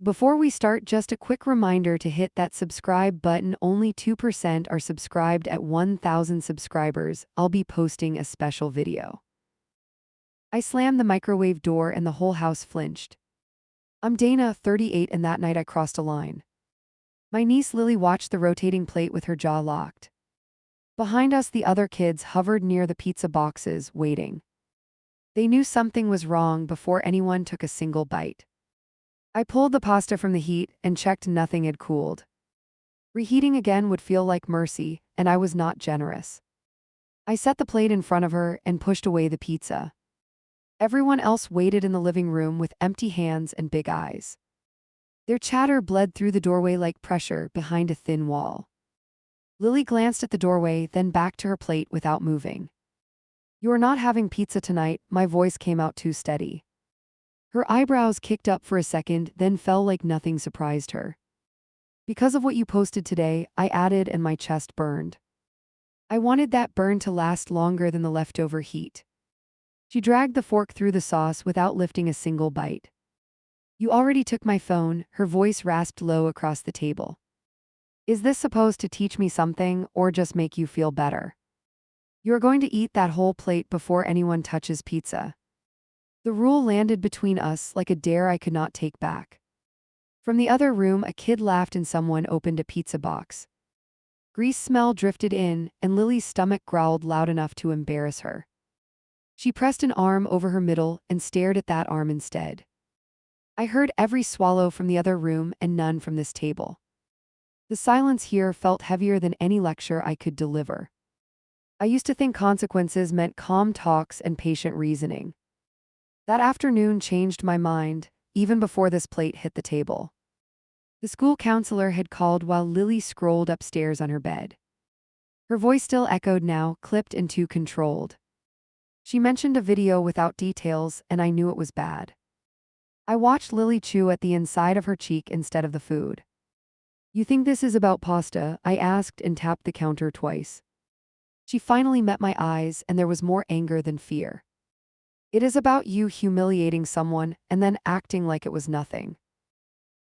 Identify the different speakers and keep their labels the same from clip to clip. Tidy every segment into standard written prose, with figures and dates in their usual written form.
Speaker 1: Before we start, just a quick reminder to hit that subscribe button. Only 2% are subscribed. At 1,000 subscribers, I'll be posting a special video. I slammed the microwave door and the whole house flinched. I'm Dana, 38, and that night I crossed a line. My niece Lily watched the rotating plate with her jaw locked. Behind us, the other kids hovered near the pizza boxes, waiting. They knew something was wrong before anyone took a single bite. I pulled the pasta from the heat and checked nothing had cooled. Reheating again would feel like mercy, and I was not generous. I set the plate in front of her and pushed away the pizza. Everyone else waited in the living room with empty hands and big eyes. Their chatter bled through the doorway like pressure behind a thin wall. Lily glanced at the doorway, then back to her plate without moving. "You're not having pizza tonight," my voice came out too steady. Her eyebrows kicked up for a second, then fell like nothing surprised her. "Because of what you posted today," I added, and my chest burned. I wanted that burn to last longer than the leftover heat. She dragged the fork through the sauce without lifting a single bite. "You already took my phone," her voice rasped low across the table. "Is this supposed to teach me something, or just make you feel better? You're going to eat that whole plate before anyone touches pizza." The rule landed between us like a dare I could not take back. From the other room, a kid laughed and someone opened a pizza box. Grease smell drifted in, and Lily's stomach growled loud enough to embarrass her. She pressed an arm over her middle and stared at that arm instead. I heard every swallow from the other room and none from this table. The silence here felt heavier than any lecture I could deliver. I used to think consequences meant calm talks and patient reasoning. That afternoon changed my mind, even before this plate hit the table. The school counselor had called while Lily scrolled upstairs on her bed. Her voice still echoed now, clipped and too controlled. She mentioned a video without details, and I knew it was bad. I watched Lily chew at the inside of her cheek instead of the food. "You think this is about pasta?" I asked and tapped the counter twice. She finally met my eyes, and there was more anger than fear. "It is about you humiliating someone and then acting like it was nothing."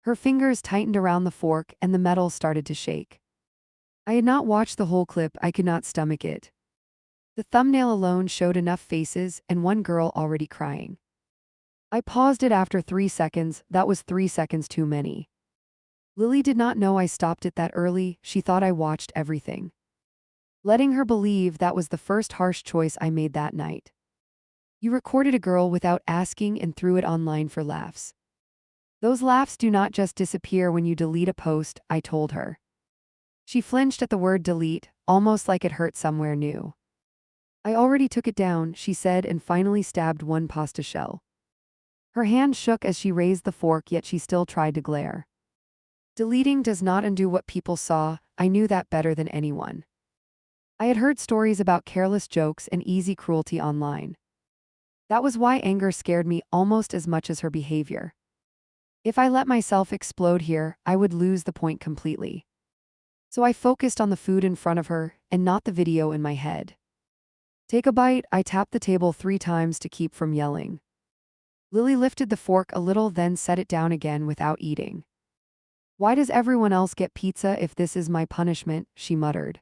Speaker 1: Her fingers tightened around the fork and the metal started to shake. I had not watched the whole clip. I could not stomach it. The thumbnail alone showed enough faces and one girl already crying. I paused it after 3 seconds. That was 3 seconds too many. Lily did not know I stopped it that early. She thought I watched everything. Letting her believe that was the first harsh choice I made that night. "You recorded a girl without asking and threw it online for laughs. Those laughs do not just disappear when you delete a post," I told her. She flinched at the word delete, almost like it hurt somewhere new. "I already took it down," she said, and finally stabbed one pasta shell. Her hand shook as she raised the fork, yet she still tried to glare. Deleting does not undo what people saw. I knew that better than anyone. I had heard stories about careless jokes and easy cruelty online. That was why anger scared me almost as much as her behavior. If I let myself explode here, I would lose the point completely. So I focused on the food in front of her and not the video in my head. "Take a bite." I tapped the table 3 times to keep from yelling. Lily lifted the fork a little, then set it down again without eating. "Why does everyone else get pizza if this is my punishment?" she muttered.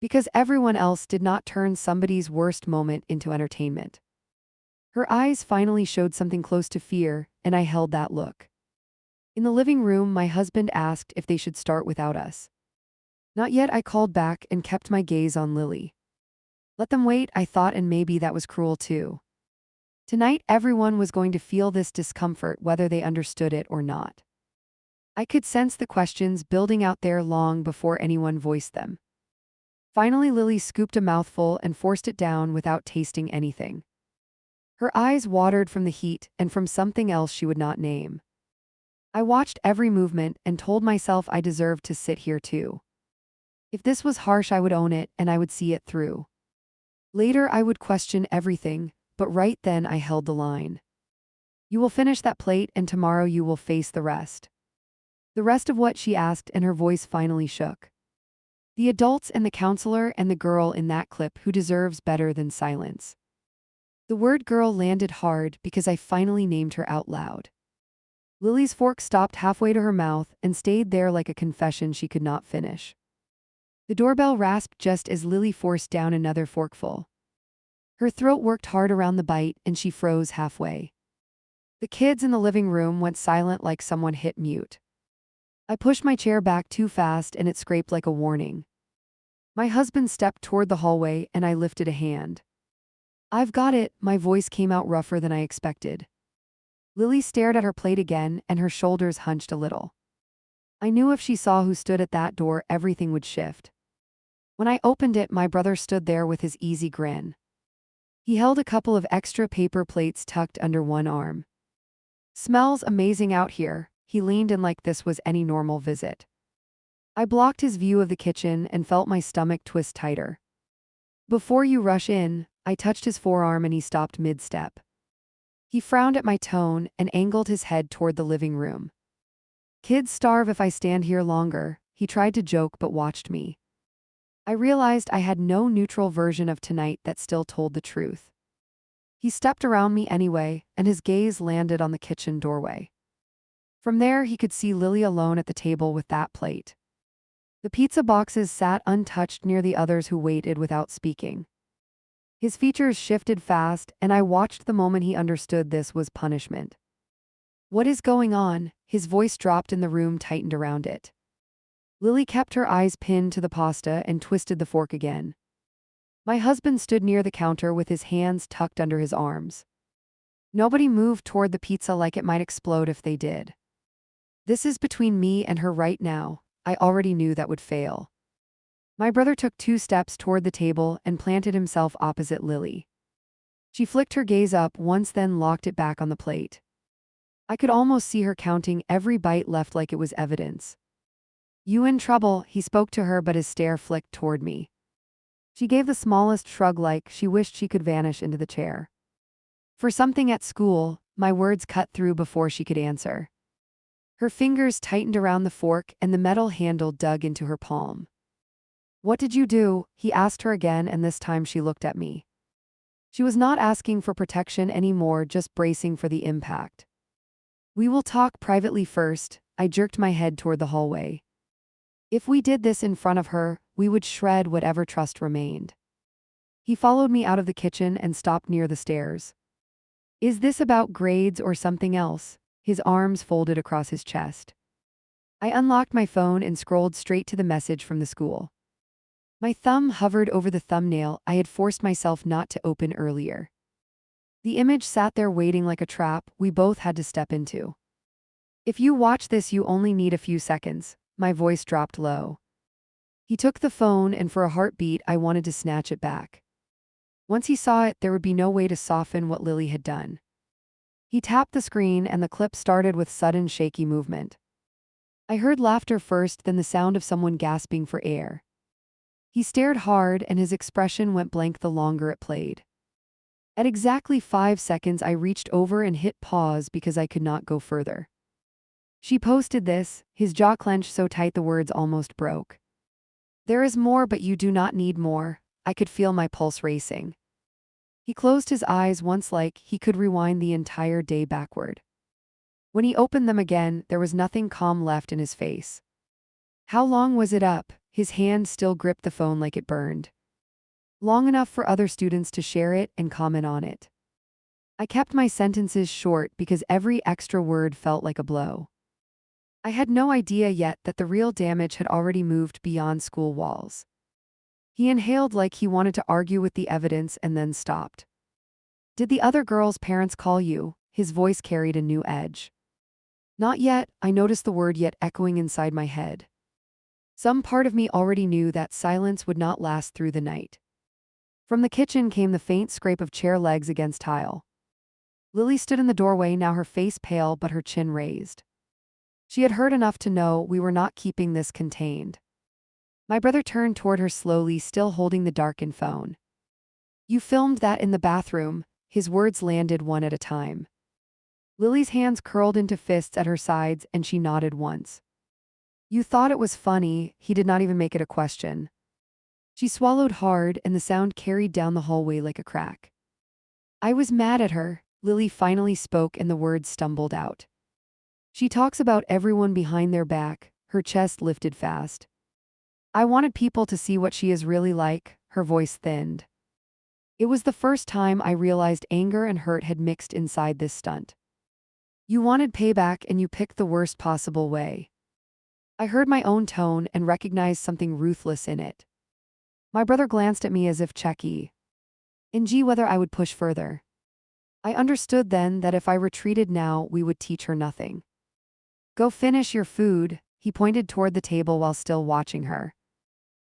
Speaker 1: "Because everyone else did not turn somebody's worst moment into entertainment." Her eyes finally showed something close to fear, and I held that look. In the living room, my husband asked if they should start without us. "Not yet," I called back and kept my gaze on Lily. Let them wait, I thought, and maybe that was cruel too. Tonight, everyone was going to feel this discomfort whether they understood it or not. I could sense the questions building out there long before anyone voiced them. Finally, Lily scooped a mouthful and forced it down without tasting anything. Her eyes watered from the heat and from something else she would not name. I watched every movement and told myself I deserved to sit here too. If this was harsh, I would own it and I would see it through. Later, I would question everything, but right then I held the line. "You will finish that plate and tomorrow you will face the rest." "The rest of what?" she asked, and her voice finally shook. "The adults and the counselor and the girl in that clip who deserves better than silence." The word girl landed hard because I finally named her out loud. Lily's fork stopped halfway to her mouth and stayed there like a confession she could not finish. The doorbell rasped just as Lily forced down another forkful. Her throat worked hard around the bite and she froze halfway. The kids in the living room went silent like someone hit mute. I pushed my chair back too fast and it scraped like a warning. My husband stepped toward the hallway and I lifted a hand. "I've got it," my voice came out rougher than I expected. Lily stared at her plate again and her shoulders hunched a little. I knew if she saw who stood at that door, everything would shift. When I opened it, my brother stood there with his easy grin. He held a couple of extra paper plates tucked under one arm. "Smells amazing out here," he leaned in like this was any normal visit. I blocked his view of the kitchen and felt my stomach twist tighter. "Before you rush in," I touched his forearm and he stopped mid-step. He frowned at my tone and angled his head toward the living room. "Kids starve if I stand here longer," he tried to joke but watched me. I realized I had no neutral version of tonight that still told the truth. He stepped around me anyway, and his gaze landed on the kitchen doorway. From there, he could see Lily alone at the table with that plate. The pizza boxes sat untouched near the others who waited without speaking. His features shifted fast, and I watched the moment he understood this was punishment. "What is going on?" His voice dropped and the room tightened around it. Lily kept her eyes pinned to the pasta and twisted the fork again. My husband stood near the counter with his hands tucked under his arms. Nobody moved toward the pizza like it might explode if they did. "This is between me and her right now." I already knew that would fail. My brother took 2 steps toward the table and planted himself opposite Lily. She flicked her gaze up once, then locked it back on the plate. I could almost see her counting every bite left like it was evidence. "You in trouble?" He spoke to her, but his stare flicked toward me. She gave the smallest shrug like she wished she could vanish into the chair. "For something at school," my words cut through before she could answer. Her fingers tightened around the fork and the metal handle dug into her palm. "What did you do?" he asked her again, and this time she looked at me. She was not asking for protection anymore, just bracing for the impact. "We will talk privately first." I jerked my head toward the hallway. If we did this in front of her, we would shred whatever trust remained. He followed me out of the kitchen and stopped near the stairs. "Is this about grades or something else?" His arms folded across his chest. I unlocked my phone and scrolled straight to the message from the school. My thumb hovered over the thumbnail I had forced myself not to open earlier. The image sat there waiting like a trap we both had to step into. "If you watch this, you only need a few seconds." My voice dropped low. He took the phone and for a heartbeat I wanted to snatch it back. Once he saw it, there would be no way to soften what Lily had done. He tapped the screen and the clip started with sudden shaky movement. I heard laughter first, then the sound of someone gasping for air. He stared hard and his expression went blank the longer it played. At exactly 5 seconds I reached over and hit pause because I could not go further. "She posted this," his jaw clenched so tight the words almost broke. "There is more, but you do not need more." I could feel my pulse racing. He closed his eyes once like he could rewind the entire day backward. When he opened them again, there was nothing calm left in his face. "How long was it up?" His hand still gripped the phone like it burned. "Long enough for other students to share it and comment on it." I kept my sentences short because every extra word felt like a blow. I had no idea yet that the real damage had already moved beyond school walls. He inhaled like he wanted to argue with the evidence and then stopped. "Did the other girls' parents call you?" His voice carried a new edge. "Not yet." I noticed the word yet echoing inside my head. Some part of me already knew that silence would not last through the night. From the kitchen came the faint scrape of chair legs against tile. Lily stood in the doorway, now her face pale but her chin raised. She had heard enough to know we were not keeping this contained. My brother turned toward her slowly, still holding the darkened phone. "You filmed that in the bathroom." His words landed one at a time. Lily's hands curled into fists at her sides and she nodded once. "You thought it was funny." He did not even make it a question. She swallowed hard and the sound carried down the hallway like a crack. "I was mad at her." Lily finally spoke and the words stumbled out. She talks about everyone behind their back, her chest lifted fast. I wanted people to see what she is really like, her voice thinned. It was the first time I realized anger and hurt had mixed inside this stunt. You wanted payback and you picked the worst possible way. I heard my own tone and recognized something ruthless in it. My brother glanced at me as if checky. And gee, whether I would push further. I understood then that if I retreated now, we would teach her nothing. Go finish your food, he pointed toward the table while still watching her.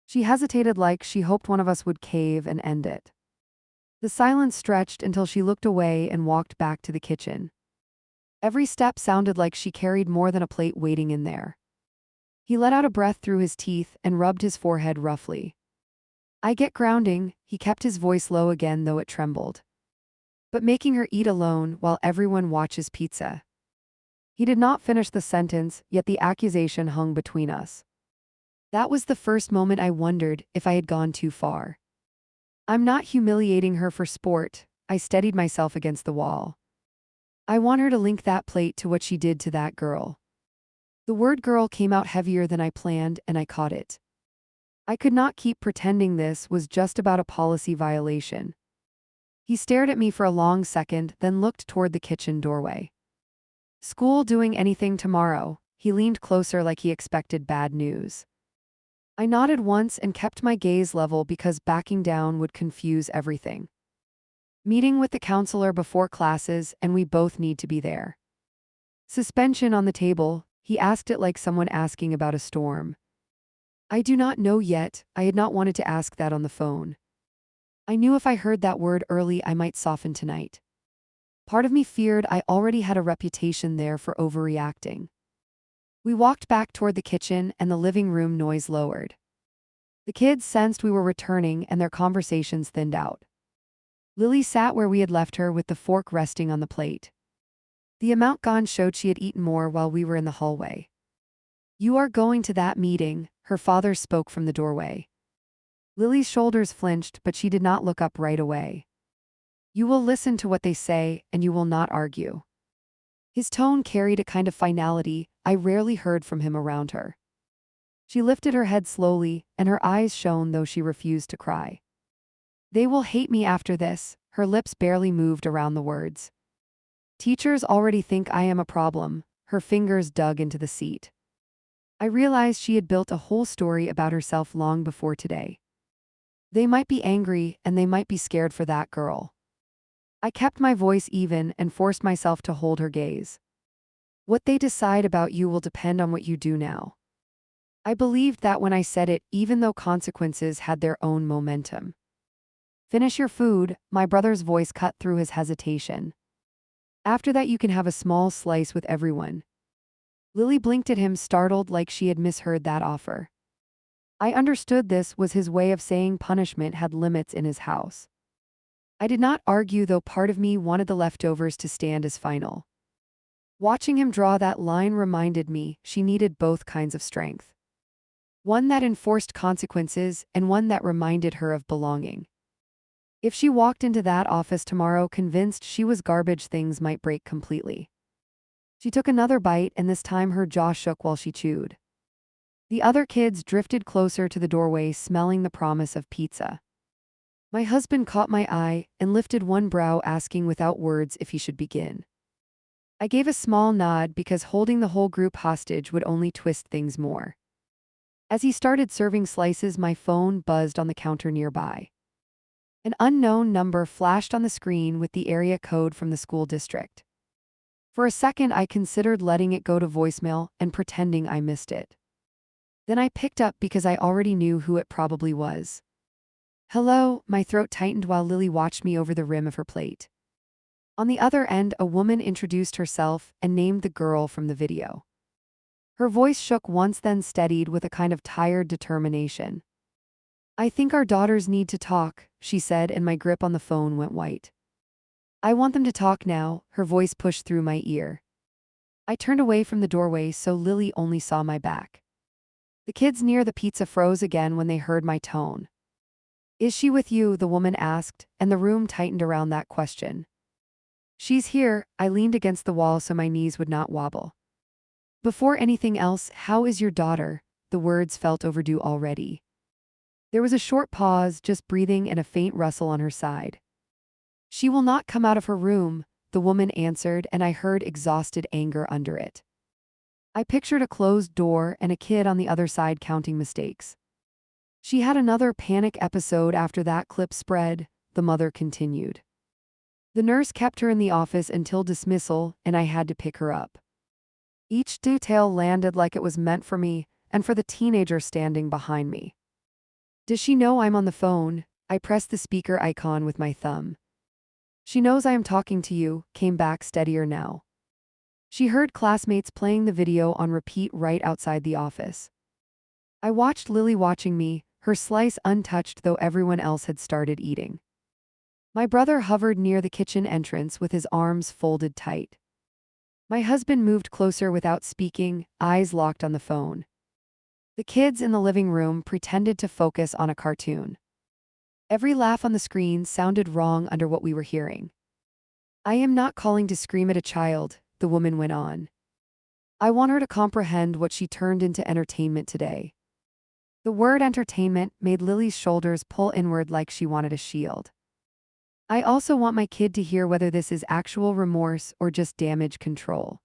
Speaker 1: She hesitated like she hoped one of us would cave and end it. The silence stretched until she looked away and walked back to the kitchen. Every step sounded like she carried more than a plate waiting in there. He let out a breath through his teeth and rubbed his forehead roughly. I get grounding, he kept his voice low again though it trembled. But making her eat alone while everyone watches pizza. He did not finish the sentence, yet the accusation hung between us. That was the first moment I wondered if I had gone too far. I'm not humiliating her for sport, I steadied myself against the wall. I want her to link that plate to what she did to that girl. The word girl came out heavier than I planned and I caught it. I could not keep pretending this was just about a policy violation. He stared at me for a long second, then looked toward the kitchen doorway. School doing anything tomorrow? He leaned closer like he expected bad news. I nodded once and kept my gaze level because backing down would confuse everything. Meeting with the counselor before classes and we both need to be there. Suspension on the table, he asked it like someone asking about a storm. I do not know yet, I had not wanted to ask that on the phone. I knew if I heard that word early I might soften tonight. Part of me feared I already had a reputation there for overreacting. We walked back toward the kitchen and the living room noise lowered. The kids sensed we were returning and their conversations thinned out. Lily sat where we had left her with the fork resting on the plate. The amount gone showed she had eaten more while we were in the hallway. You are going to that meeting, her father spoke from the doorway. Lily's shoulders flinched, but she did not look up right away. You will listen to what they say, and you will not argue. His tone carried a kind of finality I rarely heard from him around her. She lifted her head slowly, and her eyes shone though she refused to cry. They will hate me after this, her lips barely moved around the words. Teachers already think I am a problem, her fingers dug into the seat. I realized she had built a whole story about herself long before today. They might be angry and they might be scared for that girl. I kept my voice even and forced myself to hold her gaze. What they decide about you will depend on what you do now. I believed that when I said it, even though consequences had their own momentum. Finish your food, my brother's voice cut through his hesitation. After that you can have a small slice with everyone. Lily blinked at him, startled like she had misheard that offer. I understood this was his way of saying punishment had limits in his house. I did not argue, though part of me wanted the leftovers to stand as final. Watching him draw that line reminded me she needed both kinds of strength. One that enforced consequences and one that reminded her of belonging. If she walked into that office tomorrow convinced she was garbage, things might break completely. She took another bite and this time her jaw shook while she chewed. The other kids drifted closer to the doorway, smelling the promise of pizza. My husband caught my eye and lifted one brow, asking without words if he should begin. I gave a small nod because holding the whole group hostage would only twist things more. As he started serving slices, my phone buzzed on the counter nearby. An unknown number flashed on the screen with the area code from the school district. For a second I considered letting it go to voicemail and pretending I missed it. Then I picked up because I already knew who it probably was. Hello, my throat tightened while Lily watched me over the rim of her plate. On the other end, a woman introduced herself and named the girl from the video. Her voice shook once, then steadied with a kind of tired determination. I think our daughters need to talk, she said, and my grip on the phone went white. I want them to talk now, her voice pushed through my ear. I turned away from the doorway so Lily only saw my back. The kids near the pizza froze again when they heard my tone. Is she with you? The woman asked, and the room tightened around that question. She's here, I leaned against the wall so my knees would not wobble. Before anything else, how is your daughter? The words felt overdue already. There was a short pause, just breathing and a faint rustle on her side. She will not come out of her room, the woman answered, and I heard exhausted anger under it. I pictured a closed door and a kid on the other side counting mistakes. She had another panic episode after that clip spread, the mother continued. The nurse kept her in the office until dismissal, and I had to pick her up. Each detail landed like it was meant for me, and for the teenager standing behind me. Does she know I'm on the phone? I pressed the speaker icon with my thumb. She knows I am talking to you, came back steadier now. She heard classmates playing the video on repeat right outside the office. I watched Lily watching me, her slice untouched though everyone else had started eating. My brother hovered near the kitchen entrance with his arms folded tight. My husband moved closer without speaking, eyes locked on the phone. The kids in the living room pretended to focus on a cartoon. Every laugh on the screen sounded wrong under what we were hearing. I am not calling to scream at a child, the woman went on. I want her to comprehend what she turned into entertainment today. The word entertainment made Lily's shoulders pull inward like she wanted a shield. I also want my kid to hear whether this is actual remorse or just damage control.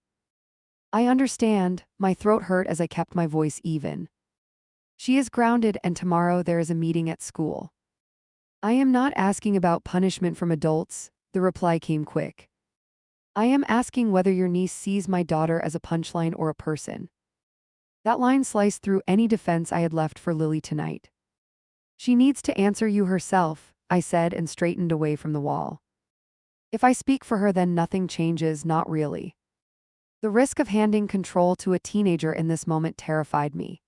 Speaker 1: I understand, my throat hurt as I kept my voice even. She is grounded and tomorrow there is a meeting at school. I am not asking about punishment from adults, the reply came quick. I am asking whether your niece sees my daughter as a punchline or a person. That line sliced through any defense I had left for Lily tonight. She needs to answer you herself, I said and straightened away from the wall. If I speak for her then nothing changes, not really. The risk of handing control to a teenager in this moment terrified me.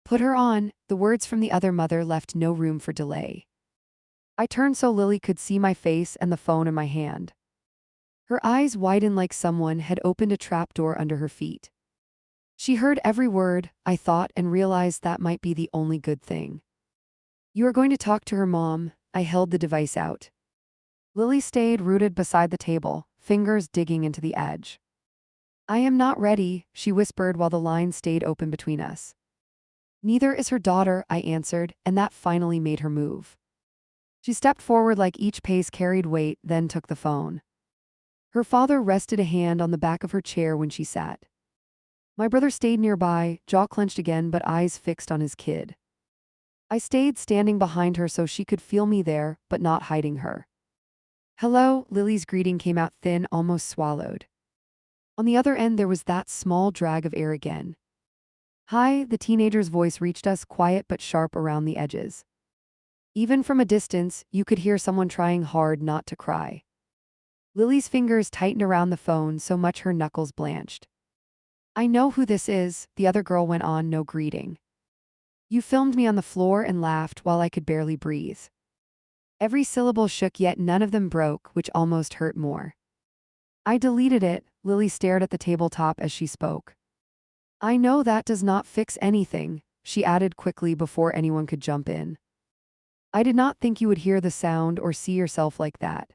Speaker 1: Put her on, the words from the other mother left no room for delay. I turned so Lily could see my face and the phone in my hand. Her eyes widened like someone had opened a trapdoor under her feet. She heard every word, I thought, and realized that might be the only good thing. You are going to talk to her mom, I held the device out. Lily stayed rooted beside the table, fingers digging into the edge. I am not ready, she whispered while the line stayed open between us. Neither is her daughter, I answered, and that finally made her move. She stepped forward like each pace carried weight, then took the phone. Her father rested a hand on the back of her chair when she sat. My brother stayed nearby, jaw clenched again but eyes fixed on his kid. I stayed standing behind her so she could feel me there, but not hiding her. Hello, Lily's greeting came out thin, almost swallowed. On the other end there was that small drag of air again. Hi, the teenager's voice reached us, quiet but sharp around the edges. Even from a distance, you could hear someone trying hard not to cry. Lily's fingers tightened around the phone so much her knuckles blanched. I know who this is, the other girl went on, no greeting. You filmed me on the floor and laughed while I could barely breathe. Every syllable shook yet none of them broke, which almost hurt more. I deleted it, Lily stared at the tabletop as she spoke. I know that does not fix anything, she added quickly before anyone could jump in. I did not think you would hear the sound or see yourself like that.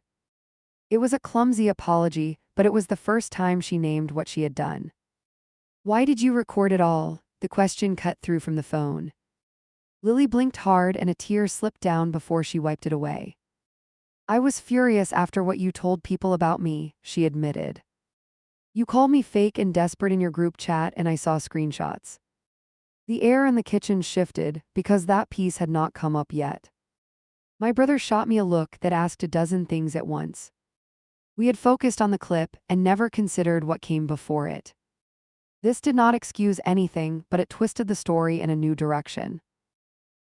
Speaker 1: It was a clumsy apology, but it was the first time she named what she had done. Why did you record it all? The question cut through from the phone. Lily blinked hard and a tear slipped down before she wiped it away. I was furious after what you told people about me, she admitted. You called me fake and desperate in your group chat and I saw screenshots. The air in the kitchen shifted because that piece had not come up yet. My brother shot me a look that asked a dozen things at once. We had focused on the clip and never considered what came before it. This did not excuse anything, but it twisted the story in a new direction.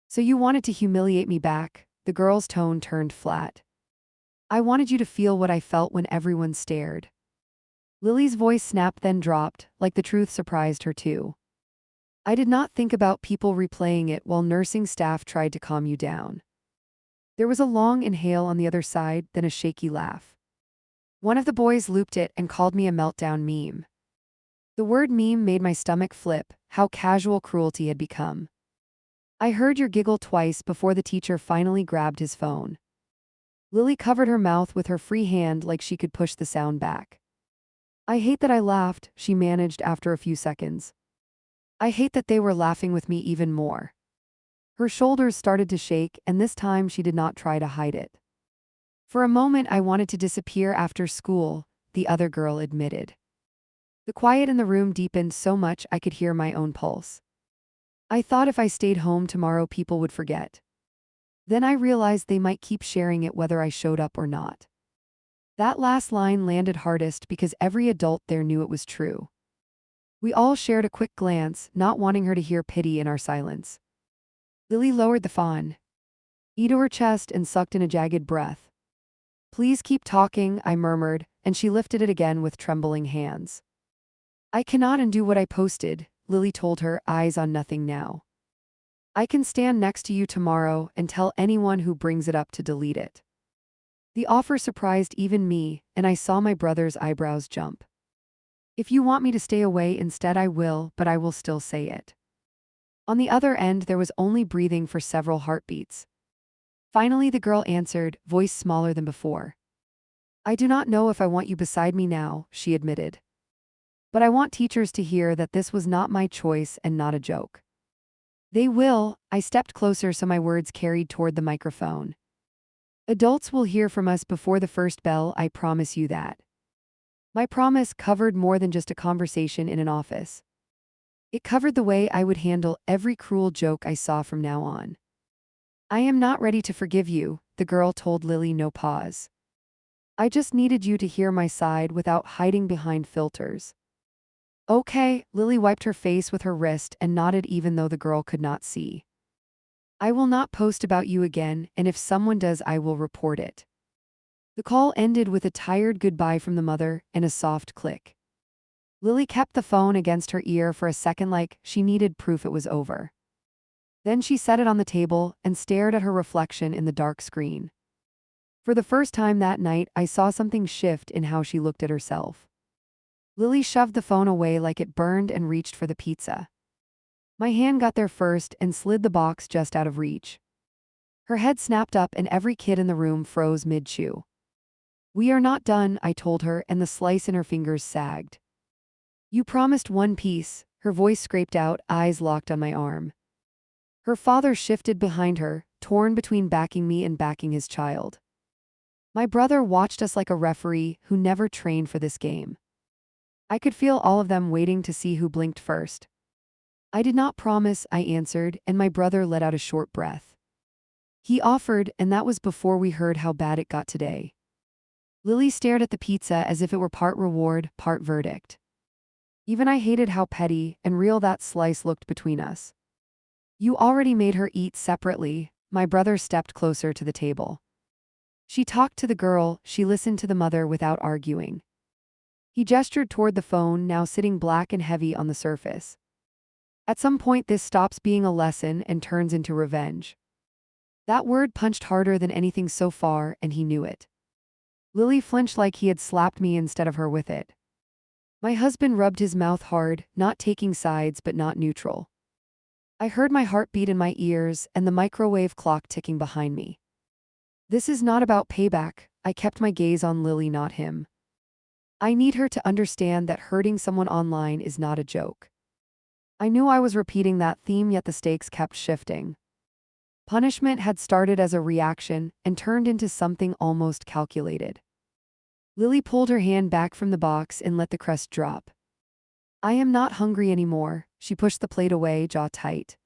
Speaker 1: So you wanted to humiliate me back? The girl's tone turned flat. I wanted you to feel what I felt when everyone stared. Lily's voice snapped then dropped, like the truth surprised her too. I did not think about people replaying it while nursing staff tried to calm you down. There was a long inhale on the other side, then a shaky laugh. One of the boys looped it and called me a meltdown meme. The word meme made my stomach flip, how casual cruelty had become. I heard your giggle twice before the teacher finally grabbed his phone. Lily covered her mouth with her free hand like she could push the sound back. I hate that I laughed, she managed after a few seconds. I hate that they were laughing with me even more. Her shoulders started to shake, and this time she did not try to hide it. For a moment I wanted to disappear after school, the other girl admitted. The quiet in the room deepened so much I could hear my own pulse. I thought if I stayed home tomorrow people would forget. Then I realized they might keep sharing it whether I showed up or not. That last line landed hardest because every adult there knew it was true. We all shared a quick glance, not wanting her to hear pity in our silence. Lily lowered the phone, to her chest and sucked in a jagged breath. Please keep talking, I murmured, and she lifted it again with trembling hands. I cannot undo what I posted, Lily told her, eyes on nothing now. I can stand next to you tomorrow and tell anyone who brings it up to delete it. The offer surprised even me, and I saw my brother's eyebrows jump. If you want me to stay away instead I will, but I will still say it. On the other end there was only breathing for several heartbeats. Finally the girl answered, voice smaller than before. I do not know if I want you beside me now, she admitted. But I want teachers to hear that this was not my choice and not a joke. They will. I stepped closer so my words carried toward the microphone. Adults will hear from us before the first bell, I promise you that. My promise covered more than just a conversation in an office. It covered the way I would handle every cruel joke I saw from now on. I am not ready to forgive you, the girl told Lily, no pause. I just needed you to hear my side without hiding behind filters. Okay, Lily wiped her face with her wrist and nodded even though the girl could not see. I will not post about you again, and if someone does I will report it. The call ended with a tired goodbye from the mother and a soft click. Lily kept the phone against her ear for a second like she needed proof it was over. Then she set it on the table and stared at her reflection in the dark screen. For the first time that night I saw something shift in how she looked at herself. Lily shoved the phone away like it burned and reached for the pizza. My hand got there first and slid the box just out of reach. Her head snapped up and every kid in the room froze mid-chew. We are not done, I told her, and the slice in her fingers sagged. You promised one piece, her voice scraped out, eyes locked on my arm. Her father shifted behind her, torn between backing me and backing his child. My brother watched us like a referee who never trained for this game. I could feel all of them waiting to see who blinked first. I did not promise, I answered, and my brother let out a short breath. He offered, and that was before we heard how bad it got today. Lily stared at the pizza as if it were part reward, part verdict. Even I hated how petty and real that slice looked between us. You already made her eat separately, my brother stepped closer to the table. She talked to the girl, she listened to the mother without arguing. He gestured toward the phone, now sitting black and heavy on the surface. At some point this stops being a lesson and turns into revenge. That word punched harder than anything so far, and he knew it. Lily flinched like he had slapped me instead of her with it. My husband rubbed his mouth hard, not taking sides but not neutral. I heard my heartbeat in my ears and the microwave clock ticking behind me. This is not about payback, I kept my gaze on Lily, not him. I need her to understand that hurting someone online is not a joke. I knew I was repeating that theme, yet the stakes kept shifting. Punishment had started as a reaction and turned into something almost calculated. Lily pulled her hand back from the box and let the crust drop. I am not hungry anymore, she pushed the plate away, jaw tight.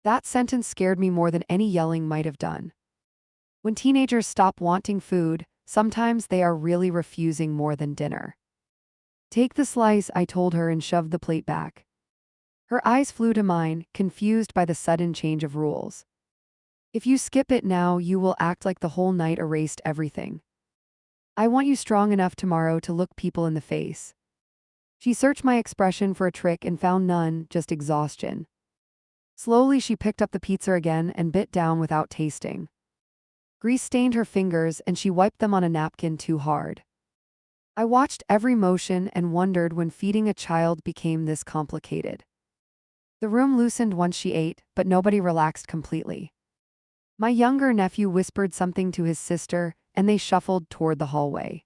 Speaker 1: That sentence scared me more than any yelling might have done. When teenagers stop wanting food, sometimes they are really refusing more than dinner. Take the slice, I told her and shoved the plate back. Her eyes flew to mine, confused by the sudden change of rules. If you skip it now, you will act like the whole night erased everything. I want you strong enough tomorrow to look people in the face. She searched my expression for a trick and found none, just exhaustion. Slowly she picked up the pizza again and bit down without tasting. Grease stained her fingers and she wiped them on a napkin too hard. I watched every motion and wondered when feeding a child became this complicated. The room loosened once she ate, but nobody relaxed completely. My younger nephew whispered something to his sister, and they shuffled toward the hallway.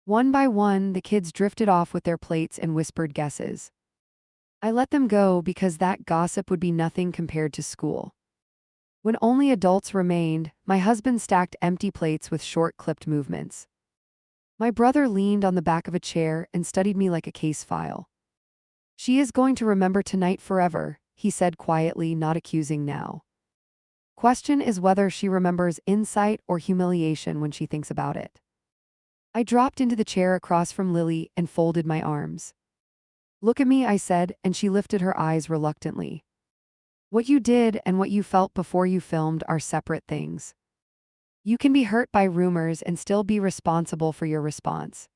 Speaker 1: One by one, the kids drifted off with their plates and whispered guesses. I let them go because that gossip would be nothing compared to school. When only adults remained, my husband stacked empty plates with short clipped movements. My brother leaned on the back of a chair and studied me like a case file. She is going to remember tonight forever, he said quietly, not accusing now. Question is whether she remembers insight or humiliation when she thinks about it. I dropped into the chair across from Lily and folded my arms. Look at me, I said, and she lifted her eyes reluctantly. What you did and what you felt before you filmed are separate things. You can be hurt by rumors and still be responsible for your response.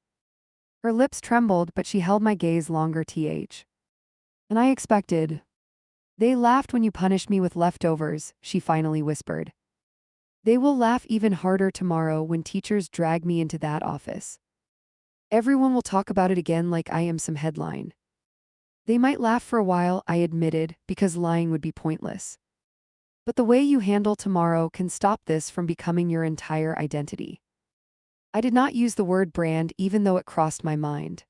Speaker 1: Her lips trembled, but she held my gaze longer. And I expected. They laughed when you punished me with leftovers, she finally whispered. They will laugh even harder tomorrow when teachers drag me into that office. Everyone will talk about it again like I am some headline. They might laugh for a while, I admitted, because lying would be pointless. But the way you handle tomorrow can stop this from becoming your entire identity. I did not use the word brand even though it crossed my mind.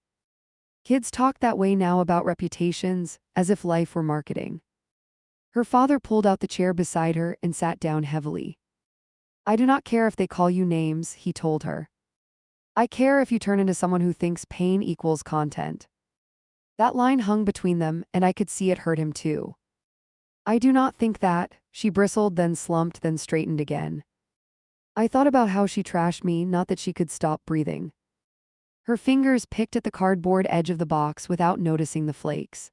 Speaker 1: Kids talk that way now about reputations, as if life were marketing. Her father pulled out the chair beside her and sat down heavily. I do not care if they call you names, he told her. I care if you turn into someone who thinks pain equals content. That line hung between them, and I could see it hurt him too. I do not think that, she bristled, then slumped, then straightened again. I thought about how she trashed me, not that she could stop breathing. Her fingers picked at the cardboard edge of the box without noticing the flakes.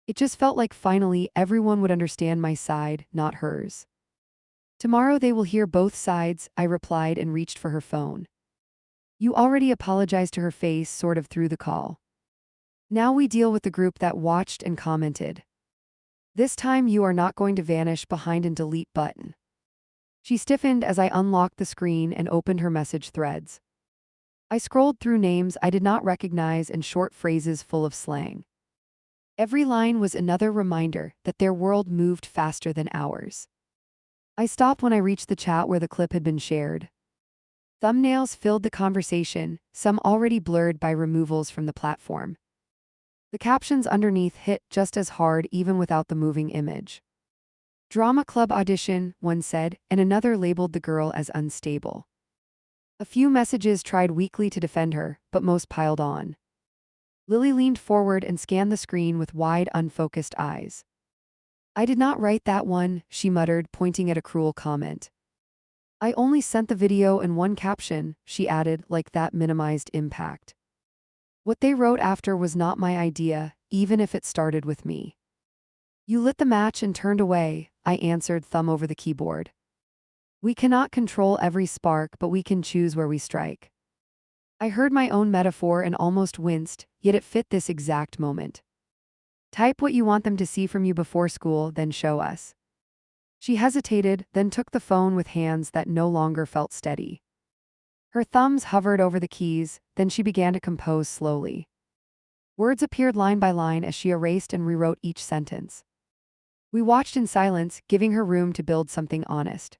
Speaker 1: It just felt like finally everyone would understand my side, not hers. Tomorrow they will hear both sides, I replied and reached for her phone. You already apologized to her face sort of through the call. Now we deal with the group that watched and commented. This time you are not going to vanish behind an delete button. She stiffened as I unlocked the screen and opened her message threads. I scrolled through names I did not recognize and short phrases full of slang. Every line was another reminder that their world moved faster than ours. I stopped when I reached the chat where the clip had been shared. Thumbnails filled the conversation, some already blurred by removals from the platform. The captions underneath hit just as hard even without the moving image. Drama club audition, one said, and another labeled the girl as unstable. A few messages tried weakly to defend her, but most piled on. Lily leaned forward and scanned the screen with wide, unfocused eyes. I did not write that one, she muttered, pointing at a cruel comment. I only sent the video and one caption, she added, like that minimized impact. What they wrote after was not my idea, even if it started with me. You lit the match and turned away, I answered, thumb over the keyboard. We cannot control every spark, but we can choose where we strike. I heard my own metaphor and almost winced, yet it fit this exact moment. Type what you want them to see from you before school, then show us. She hesitated, then took the phone with hands that no longer felt steady. Her thumbs hovered over the keys, then she began to compose slowly. Words appeared line by line as she erased and rewrote each sentence. We watched in silence, giving her room to build something honest.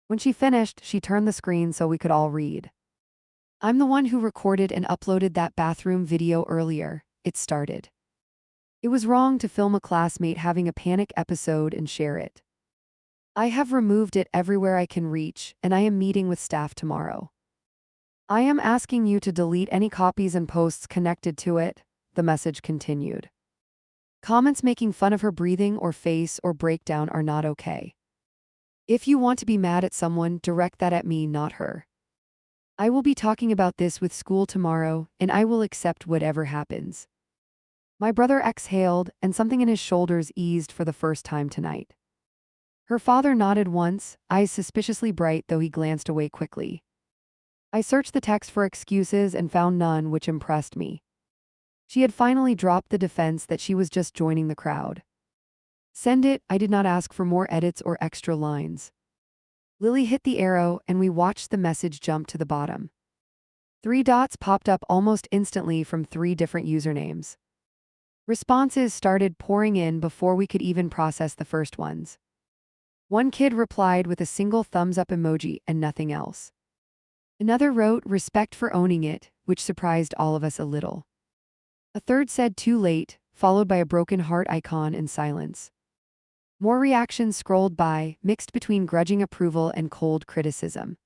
Speaker 1: When she finished, she turned the screen so we could all read. I'm the one who recorded and uploaded that bathroom video earlier, it started. It was wrong to film a classmate having a panic episode and share it. I have removed it everywhere I can reach, and I am meeting with staff tomorrow. I am asking you to delete any copies and posts connected to it, the message continued. Comments making fun of her breathing or face or breakdown are not okay. If you want to be mad at someone, direct that at me, not her. I will be talking about this with school tomorrow, and I will accept whatever happens. My brother exhaled, and something in his shoulders eased for the first time tonight. Her father nodded once, eyes suspiciously bright, though he glanced away quickly. I searched the text for excuses and found none, which impressed me. She had finally dropped the defense that she was just joining the crowd. Send it, I did not ask for more edits or extra lines. Lily hit the arrow, and we watched the message jump to the bottom. 3 dots popped up almost instantly from 3 different usernames. Responses started pouring in before we could even process the first ones. One kid replied with a single thumbs up emoji and nothing else. Another wrote, respect for owning it, which surprised all of us a little. A third said too late, followed by a broken heart icon and silence. More reactions scrolled by, mixed between grudging approval and cold criticism.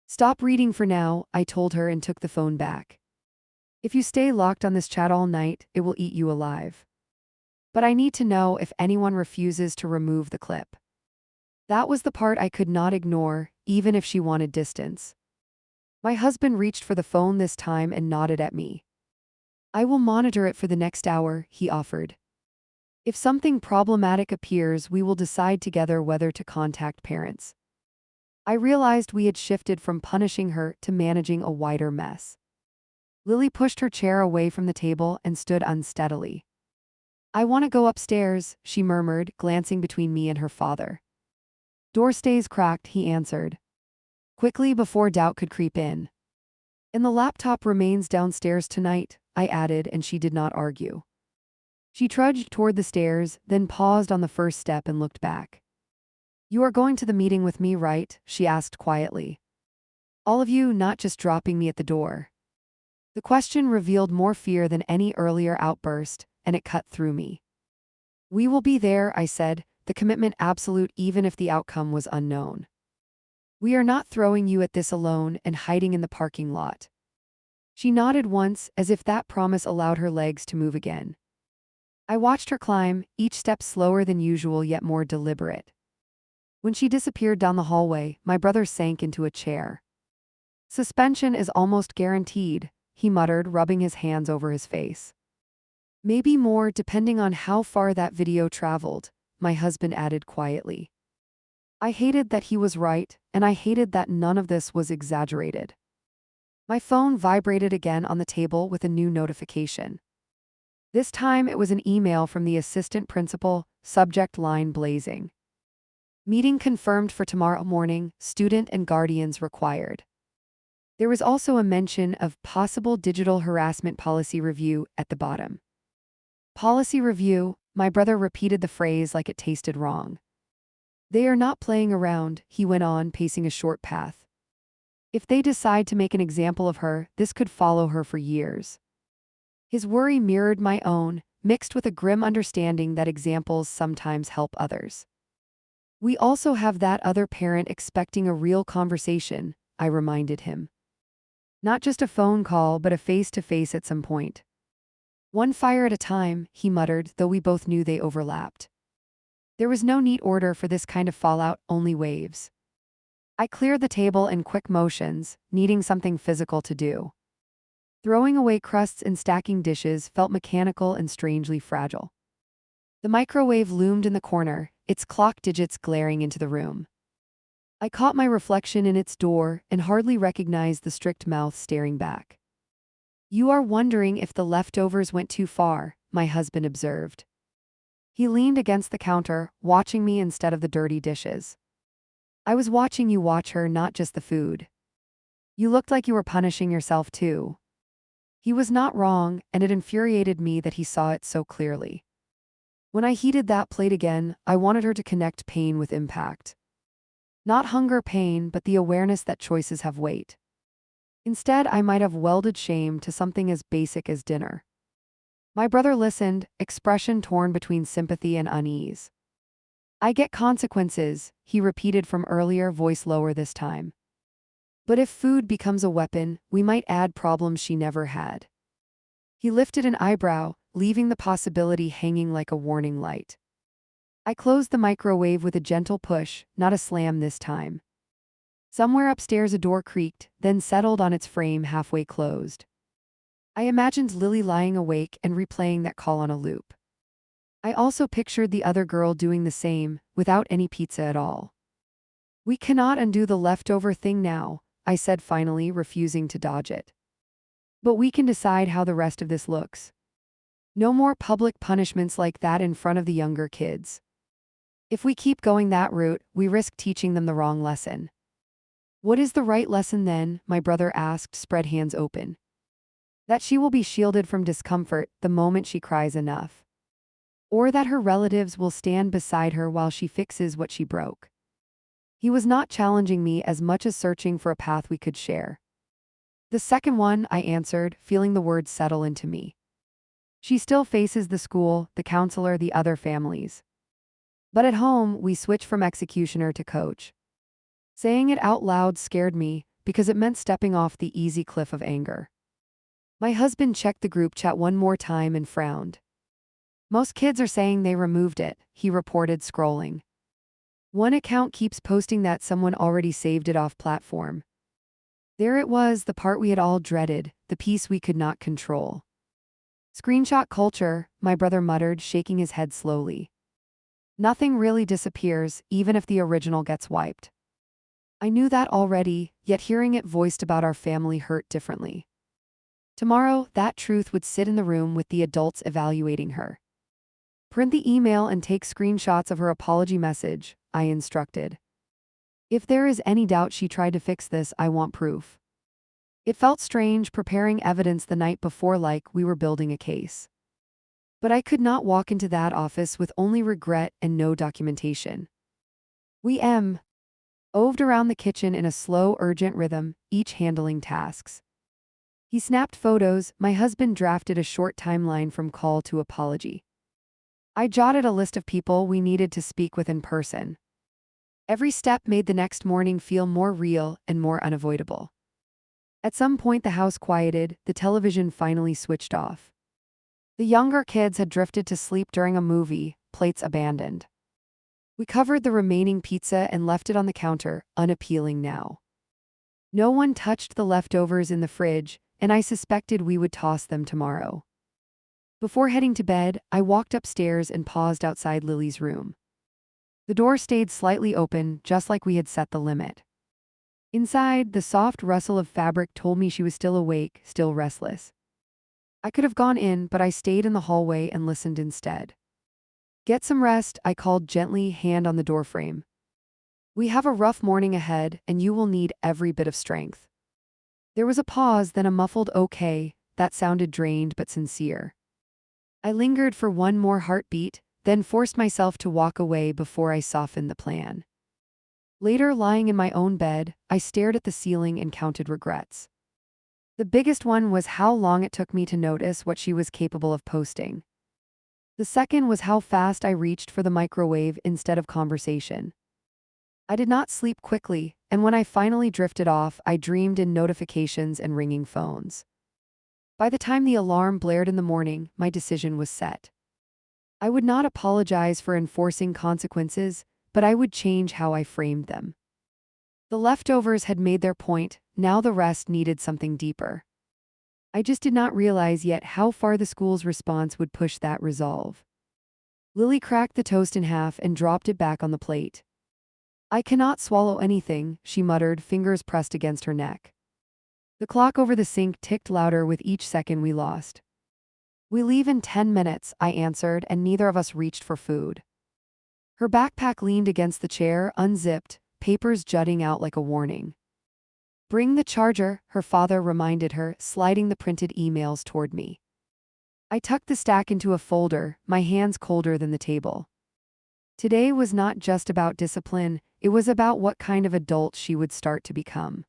Speaker 1: Stop reading for now, I told her and took the phone back. If you stay locked on this chat all night, it will eat you alive. But I need to know if anyone refuses to remove the clip. That was the part I could not ignore, even if she wanted distance. My husband reached for the phone this time and nodded at me. I will monitor it for the next hour, he offered. If something problematic appears, we will decide together whether to contact parents. I realized we had shifted from punishing her to managing a wider mess. Lily pushed her chair away from the table and stood unsteadily. I want to go upstairs, she murmured, glancing between me and her father. Door stays cracked, he answered. Quickly before doubt could creep in. And the laptop remains downstairs tonight, I added, and she did not argue. She trudged toward the stairs, then paused on the first step and looked back. You are going to the meeting with me, right? She asked quietly. All of you, not just dropping me at the door. The question revealed more fear than any earlier outburst, and it cut through me. We will be there, I said, the commitment absolute even if the outcome was unknown. We are not throwing you at this alone and hiding in the parking lot. She nodded once, as if that promise allowed her legs to move again. I watched her climb, each step slower than usual yet more deliberate. When she disappeared down the hallway, my brother sank into a chair. Suspension is almost guaranteed, he muttered, rubbing his hands over his face. Maybe more depending on how far that video traveled, my husband added quietly. I hated that he was right, and I hated that none of this was exaggerated. My phone vibrated again on the table with a new notification. This time it was an email from the assistant principal, subject line blazing. Meeting confirmed for tomorrow morning, student and guardians required. There was also a mention of possible digital harassment policy review at the bottom. Policy review, my brother repeated the phrase like it tasted wrong. They are not playing around, he went on, pacing a short path. If they decide to make an example of her, this could follow her for years. His worry mirrored my own, mixed with a grim understanding that examples sometimes help others. We also have that other parent expecting a real conversation, I reminded him. Not just a phone call, but a face-to-face at some point. One fire at a time, he muttered, though we both knew they overlapped. There was no neat order for this kind of fallout, only waves. I cleared the table in quick motions, needing something physical to do. Throwing away crusts and stacking dishes felt mechanical and strangely fragile. The microwave loomed in the corner, its clock digits glaring into the room. I caught my reflection in its door and hardly recognized the strict mouth staring back. You are wondering if the leftovers went too far, my husband observed. He leaned against the counter, watching me instead of the dirty dishes. I was watching you watch her, not just the food. You looked like you were punishing yourself too. He was not wrong, and it infuriated me that he saw it so clearly. When I heated that plate again, I wanted her to connect pain with impact. Not hunger pain, but the awareness that choices have weight. Instead, I might have welded shame to something as basic as dinner. My brother listened, expression torn between sympathy and unease. I get consequences, he repeated from earlier, voice lower this time. But if food becomes a weapon, we might add problems she never had. He lifted an eyebrow, leaving the possibility hanging like a warning light. I closed the microwave with a gentle push, not a slam this time. Somewhere upstairs a door creaked, then settled on its frame halfway closed. I imagined Lily lying awake and replaying that call on a loop. I also pictured the other girl doing the same, without any pizza at all. We cannot undo the leftover thing now, I said finally, refusing to dodge it. But we can decide how the rest of this looks. No more public punishments like that in front of the younger kids. If we keep going that route, we risk teaching them the wrong lesson. What is the right lesson then? My brother asked, spread hands open. That she will be shielded from discomfort the moment she cries enough. Or that her relatives will stand beside her while she fixes what she broke. He was not challenging me as much as searching for a path we could share. The second one, I answered, feeling the words settle into me. She still faces the school, the counselor, the other families. But at home, we switch from executioner to coach. Saying it out loud scared me because it meant stepping off the easy cliff of anger. My husband checked the group chat one more time and frowned. Most kids are saying they removed it, he reported, scrolling. One account keeps posting that someone already saved it off platform. There it was, the part we had all dreaded, the piece we could not control. Screenshot culture, my brother muttered, shaking his head slowly. Nothing really disappears, even if the original gets wiped. I knew that already, yet hearing it voiced about our family hurt differently. Tomorrow, that truth would sit in the room with the adults evaluating her. Print the email and take screenshots of her apology message, I instructed. If there is any doubt she tried to fix this, I want proof. It felt strange preparing evidence the night before like we were building a case. But I could not walk into that office with only regret and no documentation. We oved around the kitchen in a slow, urgent rhythm, each handling tasks. He snapped photos, my husband drafted a short timeline from call to apology. I jotted a list of people we needed to speak with in person. Every step made the next morning feel more real and more unavoidable. At some point the house quieted, the television finally switched off. The younger kids had drifted to sleep during a movie, plates abandoned. We covered the remaining pizza and left it on the counter, unappealing now. No one touched the leftovers in the fridge, and I suspected we would toss them tomorrow. Before heading to bed, I walked upstairs and paused outside Lily's room. The door stayed slightly open, just like we had set the limit. Inside, the soft rustle of fabric told me she was still awake, still restless. I could have gone in, but I stayed in the hallway and listened instead. Get some rest, I called gently, hand on the doorframe. We have a rough morning ahead, and you will need every bit of strength. There was a pause, then a muffled okay, that sounded drained but sincere. I lingered for one more heartbeat, then forced myself to walk away before I softened the plan. Later, lying in my own bed, I stared at the ceiling and counted regrets. The biggest one was how long it took me to notice what she was capable of posting. The second was how fast I reached for the microwave instead of conversation. I did not sleep quickly, and when I finally drifted off, I dreamed in notifications and ringing phones. By the time the alarm blared in the morning, my decision was set. I would not apologize for enforcing consequences, but I would change how I framed them. The leftovers had made their point, now the rest needed something deeper. I just did not realize yet how far the school's response would push that resolve. Lily cracked the toast in half and dropped it back on the plate. I cannot swallow anything, she muttered, fingers pressed against her neck. The clock over the sink ticked louder with each second we lost. We leave in 10 minutes, I answered, and neither of us reached for food. Her backpack leaned against the chair, unzipped, papers jutting out like a warning. Bring the charger, her father reminded her, sliding the printed emails toward me. I tucked the stack into a folder, my hands colder than the table. Today was not just about discipline, it was about what kind of adult she would start to become.